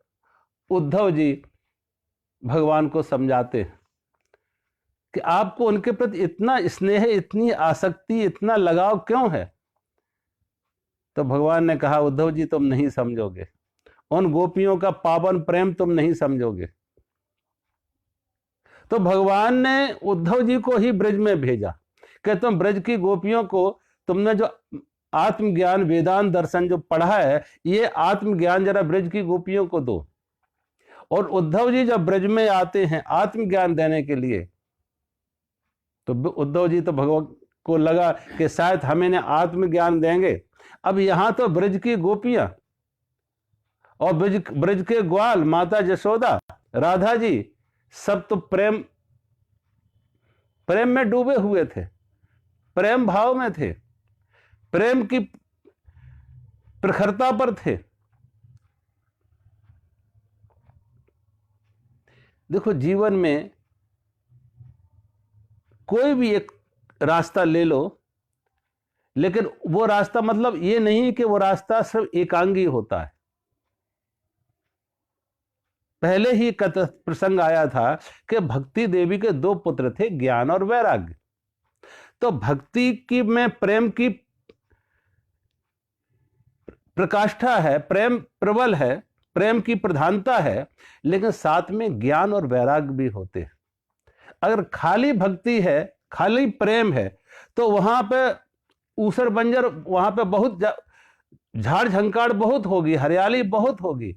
उद्धव जी भगवान को समझाते हैं कि आपको उनके प्रति इतना स्नेह, इतनी आसक्ति, इतना लगाव क्यों है? तो भगवान ने कहा, उद्धव जी तुम नहीं समझोगे, उन गोपियों का पावन प्रेम तुम नहीं समझोगे। तो भगवान ने उद्धव जी को ही ब्रज में भेजा कि तुम ब्रज की गोपियों को, तुमने जो आत्मज्ञान, वेदांत दर्शन जो पढ़ा है, ये आत्मज्ञान जरा ब्रज की गोपियों को दो। और उद्धव जी जब ब्रज में आते हैं आत्मज्ञान देने के लिए, तो उद्धव जी तो भगवान को लगा कि शायद हमें इन्हें आत्मज्ञान देंगे। अब यहां तो ब्रज की गोपियां और ब्रज के ग्वाल, माता जशोदा, राधा जी, सब तो प्रेम में डूबे हुए थे, प्रेम भाव में थे, प्रेम की प्रखरता पर थे। देखो, जीवन में कोई भी एक रास्ता ले लो, लेकिन वो रास्ता मतलब ये नहीं कि वो रास्ता सिर्फ एकांगी होता है। पहले ही प्रसंग आया था कि भक्ति देवी के 2 पुत्र थे, ज्ञान और वैराग्य। तो भक्ति की में प्रेम की प्रकाष्ठा है, प्रेम प्रबल है, प्रेम की प्रधानता है, लेकिन साथ में ज्ञान और वैराग्य भी होते हैं। अगर खाली भक्ति है, खाली प्रेम है, तो वहां पे ऊसर बंजर, वहां पे बहुत झाड़ झंकाड़ बहुत होगी, हरियाली बहुत होगी,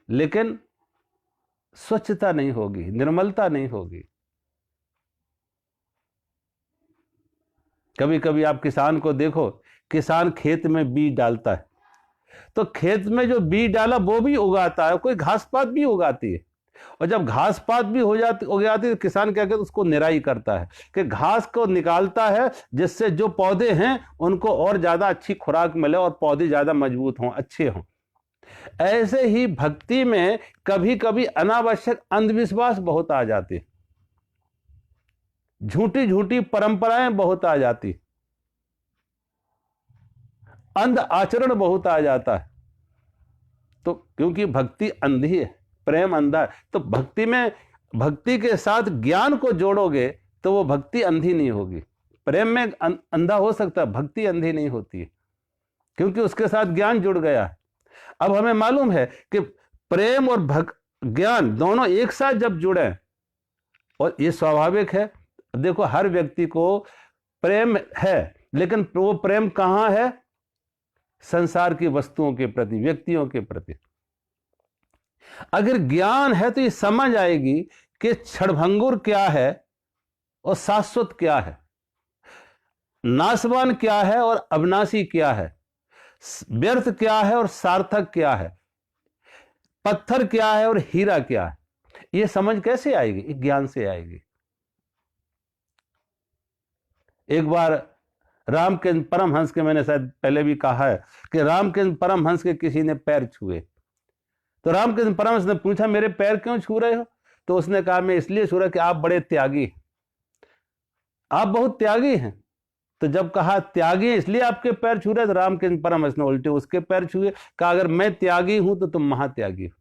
लेकिन स्वच्छता नहीं होगी, निर्मलता नहीं होगी। कभी कभी आप किसान को देखो, किसान खेत में बीज डालता है, तो खेत में जो बीज डाला वो भी उगाता है, कोई घास पात भी उगाती है। और जब घास पात भी हो जाती तो किसान क्या कहते हैं, उसको निराई करता है, कि घास को निकालता है, जिससे जो पौधे हैं उनको और ज्यादा अच्छी खुराक मिले और पौधे ज्यादा मजबूत हों, अच्छे हों। ऐसे ही भक्ति में कभी कभी अनावश्यक अंधविश्वास बहुत आ जाते, झूठी झूठी परंपराएं बहुत आ जाती, अंध आचरण बहुत आ जाता है। तो क्योंकि भक्ति अंधी है, प्रेम अंधा है, तो भक्ति में, भक्ति के साथ ज्ञान को जोड़ोगे तो वो भक्ति अंधी नहीं होगी। प्रेम में अंधा हो सकता है, भक्ति अंधी नहीं होती है, क्योंकि उसके साथ ज्ञान जुड़ गया है। अब हमें मालूम है कि प्रेम और ज्ञान दोनों एक साथ जब जुड़े, और ये स्वाभाविक है, देखो हर व्यक्ति को प्रेम है, लेकिन वो प्रेम कहां है? संसार की वस्तुओं के प्रति, व्यक्तियों के प्रति। अगर ज्ञान है तो ये समझ आएगी कि क्षणभंगुर क्या है और शाश्वत क्या है, नाशवान क्या है और अविनाशी क्या है, व्यर्थ क्या है और सार्थक क्या है, पत्थर क्या है और हीरा क्या है। ये समझ कैसे आएगी? ज्ञान से आएगी। एक बार रामकृष्ण परमहंस के, मैंने शायद पहले भी कहा है कि रामकृष्ण परमहंस के किसी ने पैर छुए, तो रामकृष्ण परमहंस ने पूछा, मेरे पैर क्यों छू रहे हो? तो उसने कहा, मैं इसलिए छू रहा कि आप बड़े त्यागी, आप बहुत त्यागी हैं। तो जब कहा त्यागी इसलिए आपके पैर छू रहे, तो रामकृष्ण परमहंस ने उल्टे उसके पैर छुए, कहा अगर मैं त्यागी हूं तो तुम महात्यागी हो।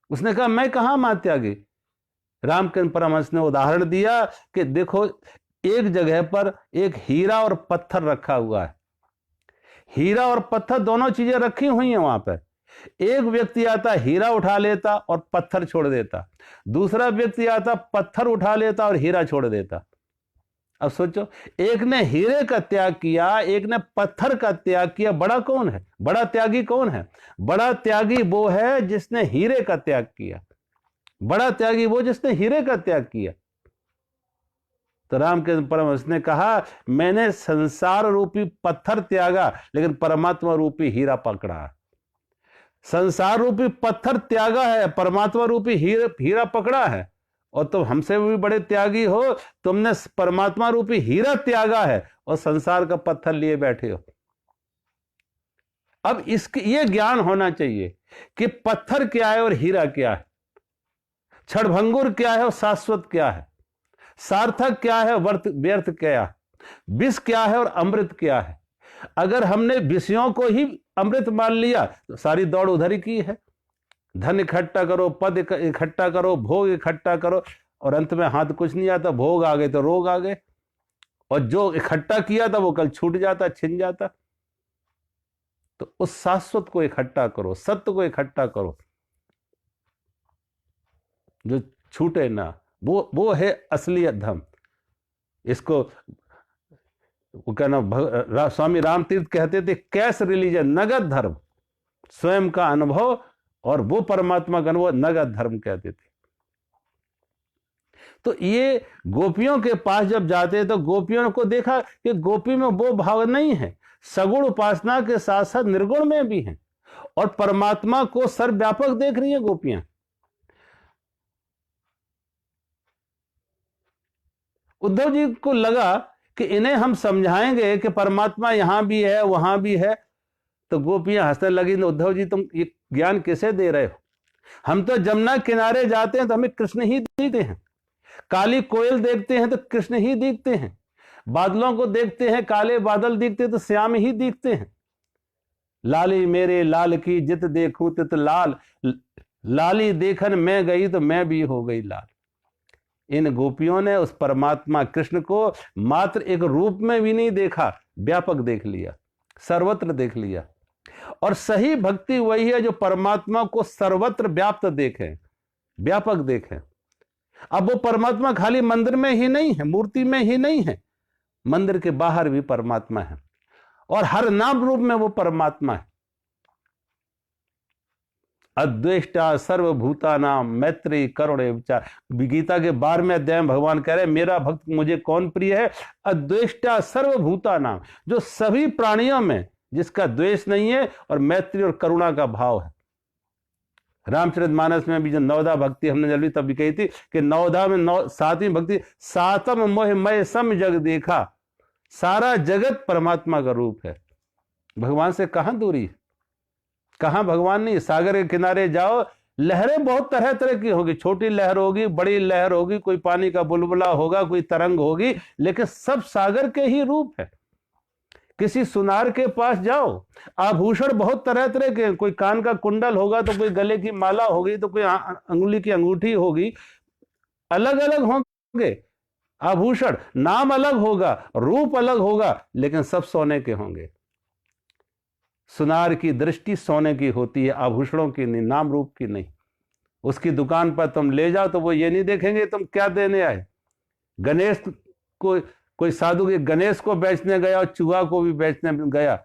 उसने कहा मैं कहां महात्यागी? रामकृष्ण परमहंस ने उदाहरण दिया कि देखो, एक जगह पर एक हीरा और पत्थर रखा हुआ है, हीरा और पत्थर दोनों चीजें रखी हुई हैं वहां पर। एक व्यक्ति आता हीरा उठा लेता और पत्थर छोड़ देता, दूसरा व्यक्ति आता पत्थर उठा लेता और हीरा छोड़ देता। अब सोचो, एक ने हीरे का त्याग किया, एक ने पत्थर का त्याग किया, बड़ा कौन है? बड़ा त्यागी कौन है? बड़ा त्यागी वो है जिसने हीरे का त्याग किया, बड़ा त्यागी वो जिसने हीरे का त्याग किया। तो रामकृष्ण परमहंस ने कहा, मैंने संसार रूपी पत्थर त्यागा, लेकिन परमात्मा रूपी हीरा पकड़ा। संसार रूपी पत्थर त्यागा है, परमात्मा रूपी हीरा पकड़ा है। और तुम हमसे भी बड़े त्यागी हो, तुमने परमात्मा रूपी हीरा त्यागा है और संसार का पत्थर लिए बैठे हो। अब इसके ये ज्ञान होना चाहिए कि पत्थर क्या है और हीरा क्या है, क्षणभंगुर क्या है और शाश्वत क्या है, सार्थक क्या है, व्यर्थ क्या है, विष क्या है और अमृत क्या है। अगर हमने विषयों को ही अमृत मान लिया तो सारी दौड़ उधर ही की है। धन इकट्ठा करो, पद इकट्ठा करो, भोग इकट्ठा करो, और अंत में हाथ कुछ नहीं आता, भोग आ गए तो रोग आ गए, और जो इकट्ठा किया था वो कल छूट जाता, छिन जाता। तो उस शाश्वत को इकट्ठा करो, सत्य को इकट्ठा करो जो छूटे ना, वो है असली धर्म। इसको वो कहना स्वामी रामतीर्थ कहते थे, कैश रिलीजन, नगद धर्म, स्वयं का अनुभव और वो परमात्मा का अनुभव नगद धर्म कहते थे। तो ये गोपियों के पास जब जाते तो गोपियों को देखा कि गोपी में वो भाव नहीं है, सगुण उपासना के साथ साथ निर्गुण में भी है, और परमात्मा को सर्वव्यापक देख रही है गोपियां। उद्धव जी को लगा कि इन्हें हम समझाएंगे कि परमात्मा यहां भी है वहां भी है, तो गोपियां हंसने लगी। उद्धव जी तुम ये ज्ञान किसे दे रहे हो? हम तो जमुना किनारे जाते हैं तो हमें कृष्ण ही दिखते हैं, काली कोयल देखते हैं तो कृष्ण ही दिखते हैं, बादलों को देखते हैं काले बादल दिखते तो श्याम ही दिखते हैं। लाली मेरे लाल की जित देखूं तित लाल, लाली देखन मैं गई तो मैं भी हो गई लाल। इन गोपियों ने उस परमात्मा कृष्ण को मात्र एक रूप में भी नहीं देखा, व्यापक देख लिया, सर्वत्र देख लिया। और सही भक्ति वही है जो परमात्मा को सर्वत्र व्याप्त देखे, व्यापक देखे। अब वो परमात्मा खाली मंदिर में ही नहीं है, मूर्ति में ही नहीं है, मंदिर के बाहर भी परमात्मा है, और हर नाम रूप में वो परमात्मा है। अद्वेष्टा सर्वभूतानां मैत्री करुणे विचार। गीता के 12वें अध्याय में भगवान कह रहे हैं, मेरा भक्त मुझे कौन प्रिय है? अद्वेष्टा सर्वभूतानां, जो सभी प्राणियों में जिसका द्वेष नहीं है और मैत्री और करुणा का भाव है। रामचरितमानस में भी जो नवदा भक्ति हमने जल्दी तब भी कही थी कि नवदा में सातवीं भक्ति, सातम मोह मय सम जग देखा, सारा जगत परमात्मा का रूप है। भगवान से कहां दूरी, कहां भगवान नहीं। सागर के किनारे जाओ, लहरें बहुत तरह तरह की होगी, छोटी लहर होगी, बड़ी लहर होगी, कोई पानी का बुलबुला होगा, कोई तरंग होगी, लेकिन सब सागर के ही रूप है। किसी सुनार के पास जाओ, आभूषण बहुत तरह तरह के, कोई कान का कुंडल होगा तो कोई गले की माला होगी तो कोई अंगुली की अंगूठी होगी, अलग अलग होंगे आभूषण, नाम अलग होगा, रूप अलग होगा, लेकिन सब सोने के होंगे। सुनार की दृष्टि सोने की होती है, आभूषणों की नहीं, नाम रूप की नहीं। उसकी दुकान पर तुम ले जाओ तो वो ये नहीं देखेंगे तुम क्या देने आए। गणेश को, कोई साधु के गणेश को बेचने गया और चूहा को भी बेचने गया,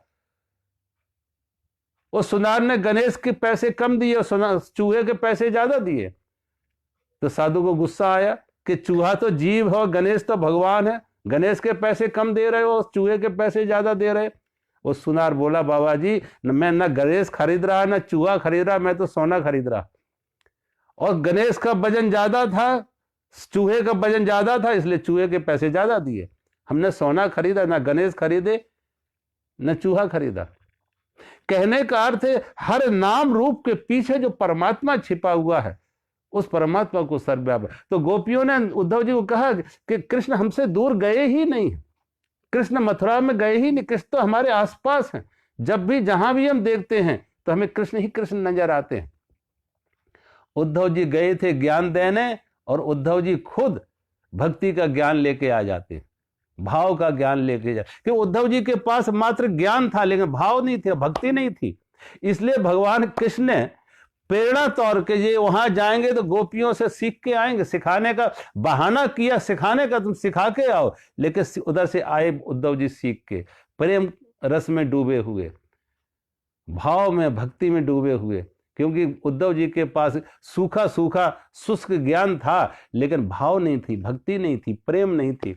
उस सुनार ने गणेश के पैसे कम दिए और चूहे के पैसे ज्यादा दिए। तो साधु को गुस्सा आया कि चूहा तो जीव है, गणेश तो भगवान है, गणेश के पैसे कम दे रहे हो, चूहे के पैसे ज्यादा दे रहे। वो सुनार बोला, बाबा जी मैं ना गणेश खरीद रहा ना चूहा खरीद रहा, मैं तो सोना खरीद रहा, और गणेश का वजन ज्यादा था, चूहे का वजन ज्यादा था, इसलिए चूहे के पैसे ज्यादा दिए। हमने सोना खरीदा, ना गणेश खरीदे न चूहा खरीदा। कहने का अर्थ है हर नाम रूप के पीछे जो परमात्मा छिपा हुआ है, उस परमात्मा को सर्वव्यापक। तो गोपियों ने उद्धव जी को कहा कि कृष्ण हमसे दूर गए ही नहीं, कृष्ण मथुरा में गए ही नहीं, कृष्ण तो हमारे आसपास हैं। जब भी जहां भी हम देखते हैं तो हमें कृष्ण ही कृष्ण नजर आते हैं। उद्धव जी गए थे ज्ञान देने, और उद्धव जी खुद भक्ति का ज्ञान लेके आ जाते, भाव का ज्ञान लेके जा। कि उद्धव जी के पास मात्र ज्ञान था लेकिन भाव नहीं थे, भक्ति नहीं थी। इसलिए भगवान कृष्ण ने प्रेरणा तौर के ये वहां जाएंगे तो गोपियों से सीख के आएंगे, सिखाने का बहाना किया, सिखाने का तुम सिखा के आओ, लेकिन उधर से आए उद्धव जी सीख के, प्रेम रस में डूबे हुए, भाव में भक्ति में डूबे हुए। क्योंकि उद्धव जी के पास सूखा सूखा शुष्क ज्ञान था लेकिन भाव नहीं थी, भक्ति नहीं थी, प्रेम नहीं थी।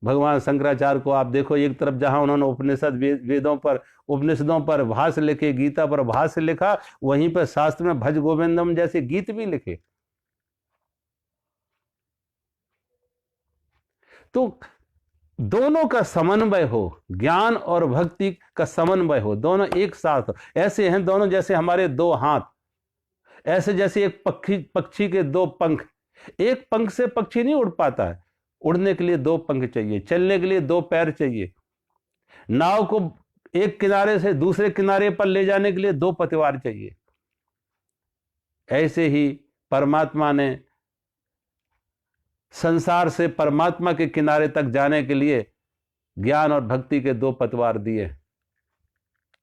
भगवान शंकराचार्य को आप देखो, एक तरफ जहां उन्होंने उपनिषद वेदों पर, उपनिषदों पर भाष्य लिखे, गीता पर भाष्य लिखा, वहीं पर शास्त्र में भज गोविंदम जैसे गीत भी लिखे। तो दोनों का समन्वय हो, ज्ञान और भक्ति का समन्वय हो, दोनों एक साथ हो। ऐसे हैं दोनों जैसे हमारे दो हाथ, ऐसे जैसे एक पक्षी के दो पंख। एक पंख से पक्षी नहीं उड़ पाता है, उड़ने के लिए दो पंख चाहिए, चलने के लिए दो पैर चाहिए, नाव को एक किनारे से दूसरे किनारे पर ले जाने के लिए दो पतवार चाहिए। ऐसे ही परमात्मा ने संसार से परमात्मा के किनारे तक जाने के लिए ज्ञान और भक्ति के दो पतवार दिए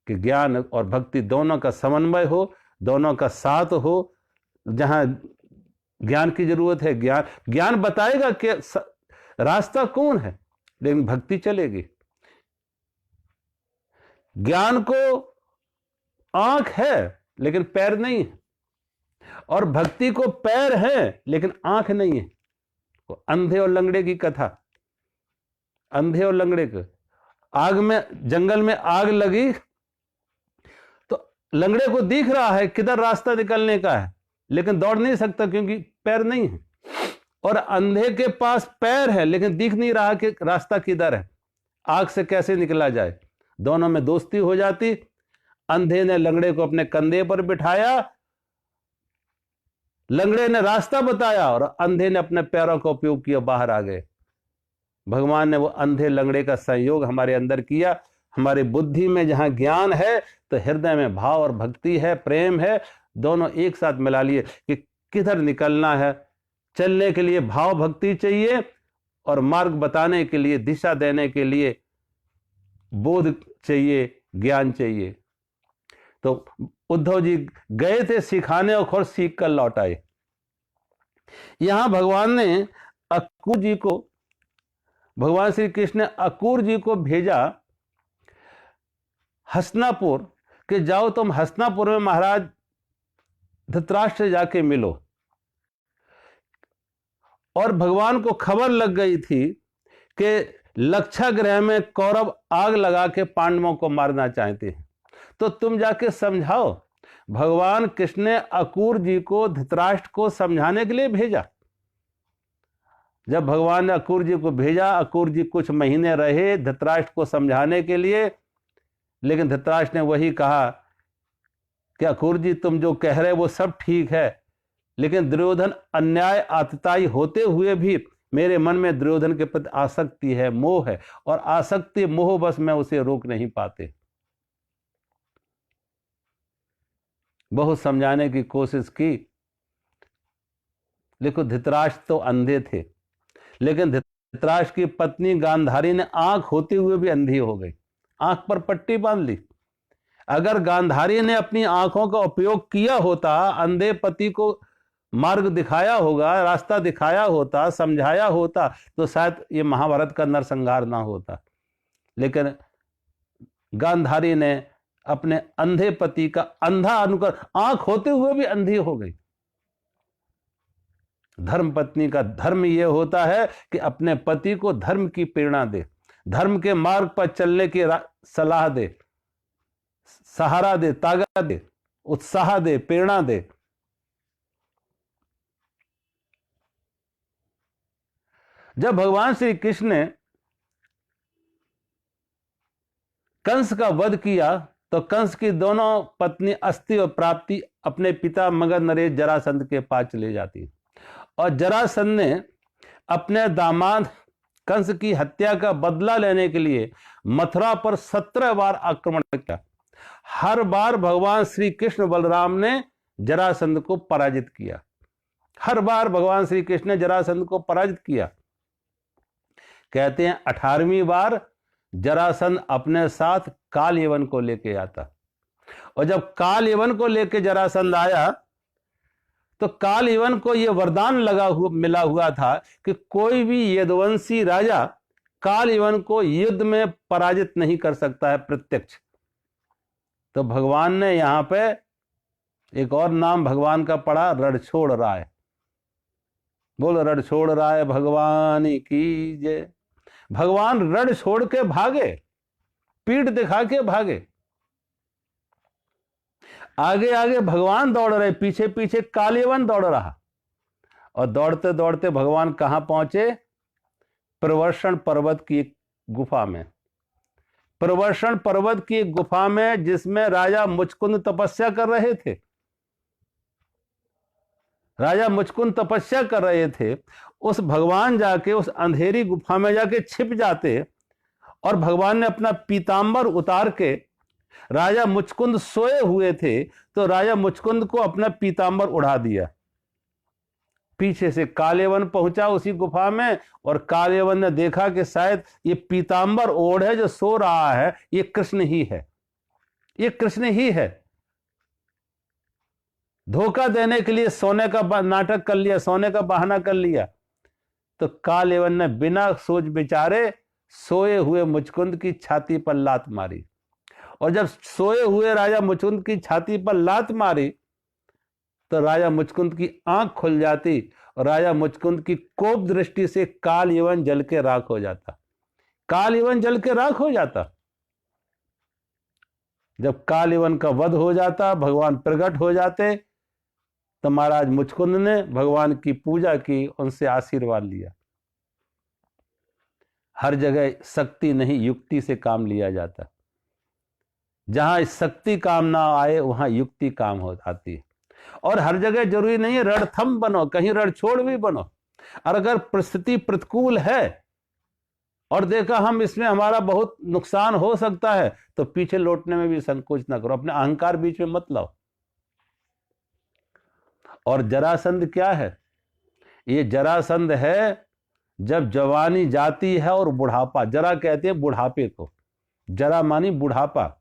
कि ज्ञान और भक्ति दोनों का समन्वय हो, दोनों का साथ हो। जहां ज्ञान की जरूरत है, ज्ञान बताएगा कि रास्ता कौन है, लेकिन भक्ति चलेगी। ज्ञान को आंख है लेकिन पैर नहीं है, और भक्ति को पैर है लेकिन आंख नहीं है। अंधे और लंगड़े की कथा, अंधे और लंगड़े को आग में, जंगल में आग लगी तो लंगड़े को दिख रहा है किधर रास्ता निकलने का है, लेकिन दौड़ नहीं सकता क्योंकि पैर नहीं है। और अंधे के पास पैर है लेकिन दिख नहीं रहा कि रास्ता किधर है, आग से कैसे निकला जाए। दोनों में दोस्ती हो जाती। अंधे ने लंगड़े को अपने कंधे पर बिठाया, लंगड़े ने रास्ता बताया और अंधे ने अपने पैरों का उपयोग किया, बाहर आ गए। भगवान ने वो अंधे लंगड़े का संयोग हमारे अंदर किया। हमारी बुद्धि में जहां ज्ञान है तो हृदय में भाव और भक्ति है, प्रेम है, दोनों एक साथ मिला लिए कि किधर निकलना है। चलने के लिए भाव भक्ति चाहिए और मार्ग बताने के लिए, दिशा देने के लिए बोध चाहिए, ज्ञान चाहिए। तो उद्धव जी गए थे सिखाने और खुद सीख कर लौट आए। यहां भगवान ने अक्रूर जी को, भगवान श्री कृष्ण ने अक्रूर जी को भेजा हस्तिनापुर कि जाओ तुम हस्तिनापुर में महाराज धृतराष्ट्र से जाके मिलो। और भगवान को खबर लग गई थी कि लक्षागृह में कौरव आग लगा के पांडवों को मारना चाहते हैं, तो तुम जाके समझाओ। भगवान कृष्ण ने अक्रूर जी को धृतराष्ट्र को समझाने के लिए भेजा। जब भगवान ने अक्रूर जी को भेजा, अक्रूर जी कुछ महीने रहे धृतराष्ट्र को समझाने के लिए, लेकिन धृतराष्ट्र ने वही कहा कि अक्रूर जी तुम जो कह रहे वो सब ठीक है, लेकिन दुर्योधन अन्याय आतताई होते हुए भी मेरे मन में दुर्योधन के प्रति आसक्ति है, मोह है, और आसक्ति मोह बस मैं उसे रोक नहीं पाते। बहुत समझाने की कोशिश की, लेकिन धृतराष्ट्र तो अंधे थे। लेकिन धृतराष्ट्र की पत्नी गांधारी ने आंख होते हुए भी अंधी हो गई, आंख पर पट्टी बांध ली। अगर गांधारी ने अपनी आंखों का उपयोग किया होता, अंधे पति को मार्ग दिखाया होगा, रास्ता दिखाया होता, समझाया होता, तो शायद ये महाभारत का नरसंहार ना होता। लेकिन गांधारी ने अपने अंधे पति का अंधा अनुकर, आंख होते हुए भी अंधी हो गई। धर्म पत्नी का धर्म यह होता है कि अपने पति को धर्म की प्रेरणा दे, धर्म के मार्ग पर चलने की सलाह दे, सहारा दे, ताकत दे, उत्साह दे, प्रेरणा दे। जब भगवान श्री कृष्ण ने कंस का वध किया तो कंस की दोनों पत्नी अस्ति और प्राप्ति अपने पिता मगध नरेश जरासंध के पास चले जाती, और जरासंध ने अपने दामाद कंस की हत्या का बदला लेने के लिए मथुरा पर 17 बार आक्रमण किया। हर बार भगवान श्री कृष्ण बलराम ने जरासंध को पराजित किया, हर बार भगवान श्री कृष्ण ने जरासंध को पराजित किया। कहते हैं 18वीं बार जरासंध अपने साथ काल यवन को लेके आता, और जब काल यवन को लेके जरासंध आया तो काल यवन को यह वरदान मिला हुआ था कि कोई भी यदुवंशी राजा काल यवन को युद्ध में पराजित नहीं कर सकता है प्रत्यक्ष। तो भगवान ने यहां पे एक और नाम भगवान का पड़ा, रणछोड़ राय। बोल रणछोड़ राय भगवान की जय। भगवान रण छोड़ के भागे, पीठ दिखा के भागे। आगे आगे भगवान दौड़ रहे, पीछे पीछे काल यवन दौड़ रहा, और दौड़ते दौड़ते भगवान कहां पहुंचे? प्रवर्षण पर्वत की एक गुफा में, प्रवर्षण पर्वत की एक गुफा में, जिसमें राजा मुचकुंद तपस्या कर रहे थे। राजा मुचकुंद तपस्या कर रहे थे, उस भगवान जाके उस अंधेरी गुफा में जाके छिप जाते और भगवान ने अपना पीतांबर उतार के, राजा मुचकुंद सोए हुए थे तो राजा मुचकुंद को अपना पीतांबर उड़ा दिया। पीछे से कालेवन पहुंचा उसी गुफा में, और कालेवन ने देखा कि शायद ये पीतांबर ओढ़ है जो सो रहा है, ये कृष्ण ही है, ये कृष्ण ही है। धोखा देने के लिए सोने का नाटक कर लिया, सोने का बहाना कर लिया। तो कालेवन ने बिना सोच विचारे सोए हुए मुचकुंद की छाती पर लात मारी, और जब सोए हुए राजा मुचकुंद की छाती पर लात मारी तो राजा मुचकुंद की आंख खुल जाती, और राजा मुचकुंद की कोप दृष्टि से काल यवन जल के राख हो जाता। काल यवन जल के राख हो जाता। जब काल यवन का वध हो जाता, भगवान प्रकट हो जाते, तो महाराज मुचकुंद ने भगवान की पूजा की, उनसे आशीर्वाद लिया। हर जगह शक्ति नहीं, युक्ति से काम लिया जाता। जहां शक्ति काम ना आए वहां युक्ति काम हो आती है। और हर जगह जरूरी नहीं है रणथंभ बनो, कहीं रणछोड़ भी बनो। और अगर परिस्थिति प्रतिकूल है और देखा हम इसमें हमारा बहुत नुकसान हो सकता है, तो पीछे लौटने में भी संकोच ना करो, अपने अहंकार बीच में मत लाओ। और जरासंध क्या है? ये जरासंध है जब जवानी जाती है और बुढ़ापा, जरा कहते हैं बुढ़ापे को, जरा मानी बुढ़ापा।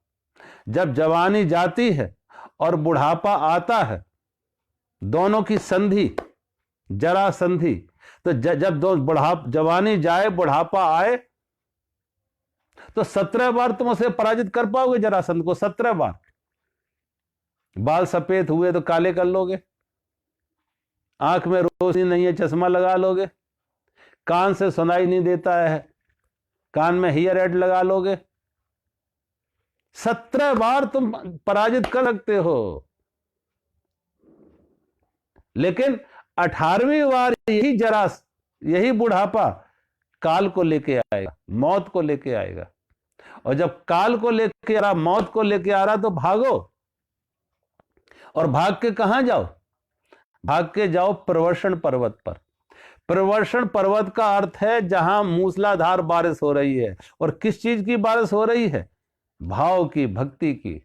जब जवानी जाती है और बुढ़ापा आता है, दोनों की संधि, जरा संधि। तो जब दो जवानी जाए बुढ़ापा आए, तो 17 बार तुम उसे पराजित कर पाओगे जरासंध को, 17 बार। बाल सफेद हुए तो काले कर लोगे, आंख में रोशनी नहीं है चश्मा लगा लोगे, कान से सुनाई नहीं देता है कान में हियर एड लगा लोगे। 17 बार तुम पराजित कर सकते हो, लेकिन 18वीं बार यही बुढ़ापा काल को लेके आएगा, मौत को लेके आएगा। और जब काल को लेके आ रहा, मौत को लेके आ रहा, तो भागो। और भाग के कहां जाओ? भाग के जाओ प्रवर्षण पर्वत पर। प्रवर्षण पर्वत का अर्थ है जहां मूसलाधार बारिश हो रही है। और किस चीज की बारिश हो रही है? भाव की, भक्ति की।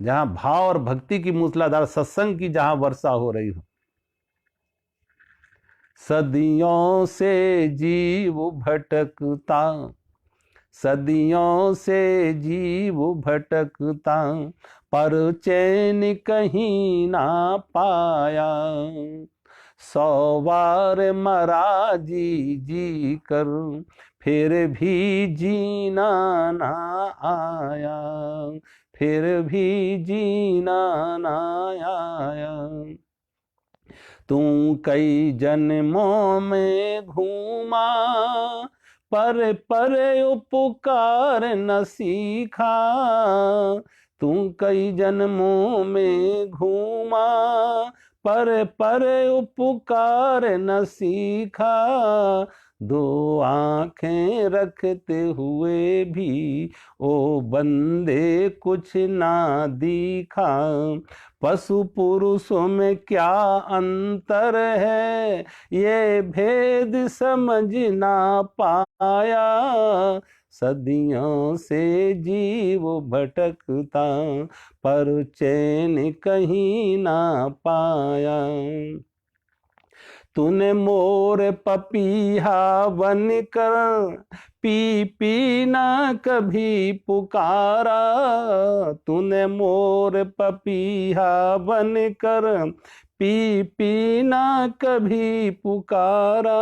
जहां भाव और भक्ति की मूसलाधार, सत्संग की जहां वर्षा हो रही हो। सदियों से जीव भटकता, सदियों से जीव भटकता, पर चैन कहीं ना पाया। 100 बार मरा जी जी कर, फिर भी जीना ना आया, फिर भी जीना ना आया। तू कई जन्मों में घूमा, पर उपकार न सीखा। तू कई जन्मों में घूमा, पर उपकार न सीखा। 2 आंखें रखते हुए भी ओ बंदे कुछ ना दिखा। पशु पुरुषों में क्या अंतर है, ये भेद समझ ना पाया। सदियों से जीव भटकता, पर चैन कहीं ना पाया। तूने मोर पपीहा बनकर पी पी ना कभी पुकारा। तूने मोर पपीहा बनकर पी पी ना कभी पुकारा।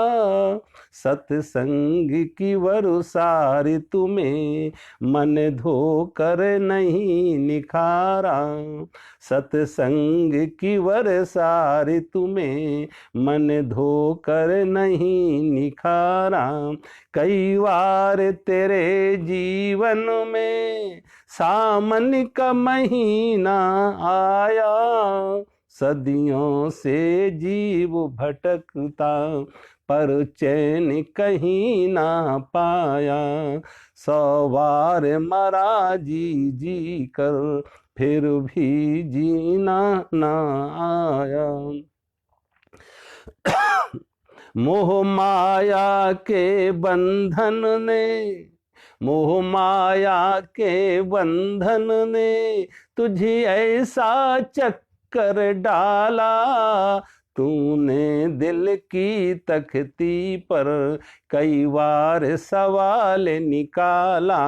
सत्संग की वरुसारी तुम्हें मन धोकर नहीं निखारा। सत्संग की वरसारी तुम्हें मन धोकर नहीं निखारा। कई बार तेरे जीवन में सावन का महीना आया। सदियों से जीव भटकता, पर चैन कहीं ना पाया। 100 बार मरा जी जी कर, फिर भी जीना ना आया। मोह माया के बंधन ने, मोह माया के बंधन ने तुझे ऐसा चक्कर डाला। तूने दिल की तख्ती पर कई बार सवाल निकाला।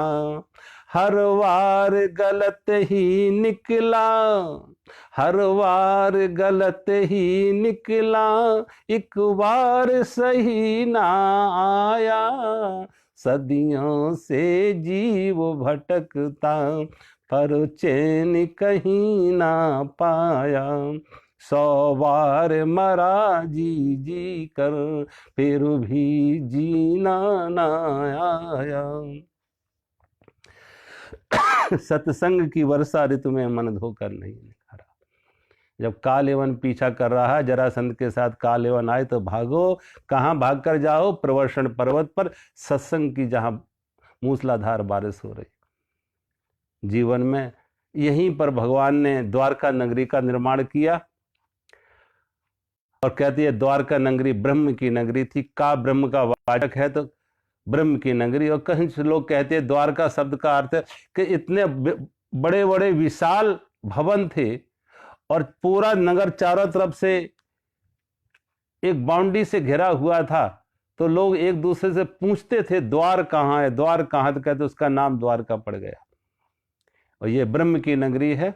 हर बार गलत ही निकला, हर बार गलत ही निकला, एक बार सही ना आया। सदियों से जीव भटकता, पर चैन कहीं ना पाया। 100 बार मरा जी जी कर, फिर भी जीना ना आया। सत्संग की वर्षा ऋतु में मन धोकर नहीं निखारा। जब काल एवं पीछा कर रहा है, जरासंध के साथ काल एवं आए तो भागो। कहाँ भाग कर जाओ? प्रवर्षण पर्वत पर, सत्संग की जहां मूसलाधार बारिश हो रही। जीवन में यहीं पर भगवान ने द्वारका नगरी का निर्माण किया, और कहती है द्वारका नगरी ब्रह्म की नगरी थी। का ब्रह्म का वाचक है तो ब्रह्म की नगरी। और कहीं लोग कहते हैं द्वारका शब्द का अर्थ है कि इतने बड़े बड़े विशाल भवन थे, और पूरा नगर चारों तरफ से एक बाउंड्री से घिरा हुआ था। तो लोग एक दूसरे से पूछते थे द्वार कहाँ है, द्वार कहाँ, तो कहते उसका नाम द्वारका पड़ गया, और ये ब्रह्म की नगरी है।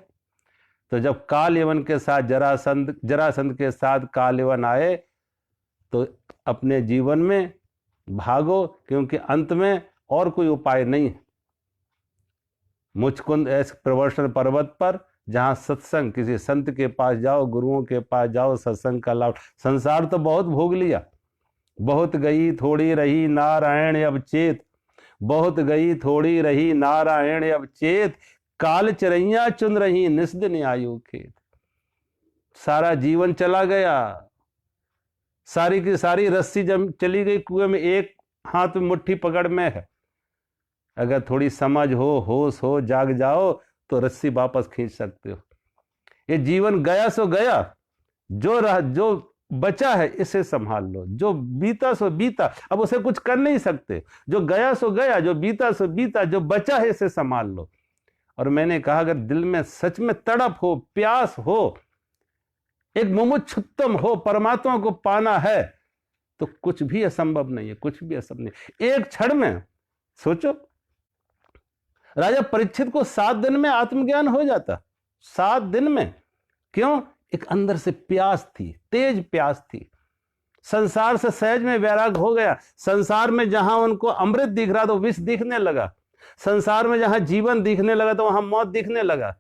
तो जब काल यवन के साथ जरासंध के साथ काल यवन आए, तो अपने जीवन में भागो, क्योंकि अंत में और कोई उपाय नहीं है। मुचकुंद ऐसे प्रवर्षण पर्वत पर, जहां सत्संग, किसी संत के पास जाओ, गुरुओं के पास जाओ, सत्संग का लाभ। संसार तो बहुत भोग लिया, बहुत गई थोड़ी रही नारायण अब चेत, बहुत गई थोड़ी रही नारायण अब चेत, काल चरैया चुन रही निस्दिन आयु खेत। सारा जीवन चला गया, सारी की सारी रस्सी जब चली गई कुएं में, एक हाथ में मुट्ठी पकड़ में है। अगर थोड़ी समझ हो, होश हो, जाग जाओ तो रस्सी वापस खींच सकते हो। ये जीवन गया सो गया, जो बचा है इसे संभाल लो। जो बीता सो बीता, अब उसे कुछ कर नहीं सकते। जो गया सो गया, जो बीता सो बीता, जो बचा है इसे संभाल लो। और मैंने कहा अगर दिल में सच में तड़प हो, प्यास हो, एक मुमुक्षुत्तम हो, परमात्मा को पाना है, तो कुछ भी असंभव नहीं है, कुछ भी असंभव नहीं। एक क्षण में सोचो, राजा परीक्षित को 7 दिन में आत्मज्ञान हो जाता। 7 दिन में। क्यों? एक अंदर से प्यास थी, तेज प्यास थी। संसार से सहज में वैराग हो गया। संसार में जहां उनको अमृत दिख रहा तो विष दिखने लगा। संसार में जहां जीवन दिखने लगा तो वहां मौत दिखने लगा,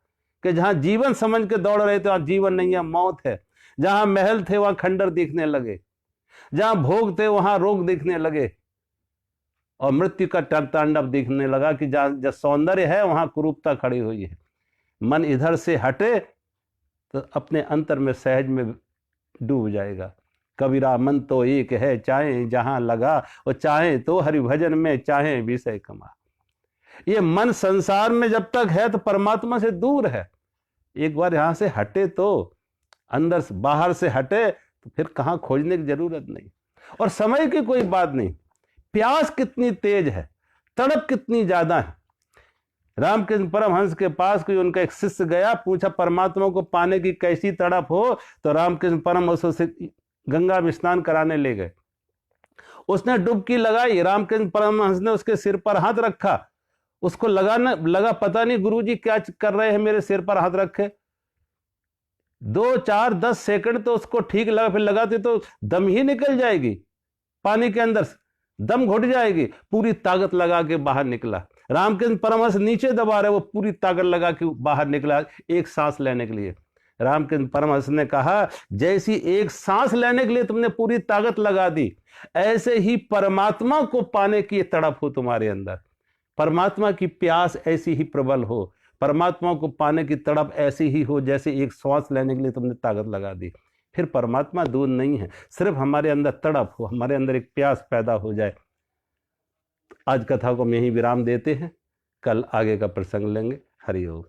कि जहां जीवन समझ के दौड़ रहे थे वहां जीवन नहीं है, मौत है। जहां महल थे वहां खंडर दिखने लगे, जहां भोग थे वहां रोग दिखने लगे, और मृत्यु का तांडव दिखने लगा कि जहां सौंदर्य है वहां कुरूपता खड़ी हुई है। मन इधर से हटे तो अपने अंतर में सहज में डूब जाएगा। कबीरा मन तो एक है, चाहे जहां लगा, और चाहे तो हरिभजन में, चाहे विषय कमा। ये मन संसार में जब तक है तो परमात्मा से दूर है। एक बार यहां से हटे तो, अंदर से बाहर से हटे तो फिर कहां खोजने की जरूरत नहीं। और समय की कोई बात नहीं, प्यास कितनी तेज है, तड़प कितनी ज्यादा है। रामकृष्ण परमहंस के पास कोई उनका एक शिष्य गया, पूछा परमात्मा को पाने की कैसी तड़प हो, तो रामकृष्ण परमहंस उसे गंगा में स्नान कराने ले गए। उसने डुबकी लगाई, रामकृष्ण परमहंस ने उसके सिर पर हाथ रखा। उसको लगा पता नहीं गुरुजी क्या कर रहे हैं, मेरे सिर पर हाथ रखे। 2, 4, 10 सेकंड तो उसको ठीक लगा, फिर लगाते तो दम ही निकल जाएगी, पानी के अंदर दम घुट जाएगी। पूरी ताकत लगा के बाहर निकला। रामकृष्ण परमहंस नीचे दबा रहे, वो पूरी ताकत लगा के बाहर निकला एक सांस लेने के लिए। रामकृष्ण परमहंस ने कहा जैसी एक सांस लेने के लिए तुमने पूरी ताकत लगा दी, ऐसे ही परमात्मा को पाने की तड़प हो तुम्हारे अंदर। परमात्मा की प्यास ऐसी ही प्रबल हो, परमात्मा को पाने की तड़प ऐसी ही हो जैसे एक सांस लेने के लिए तुमने ताकत लगा दी। फिर परमात्मा दूर नहीं है। सिर्फ हमारे अंदर तड़प हो, हमारे अंदर एक प्यास पैदा हो जाए। आज कथा को हम यहीं विराम देते हैं, कल आगे का प्रसंग लेंगे। हरि ओम।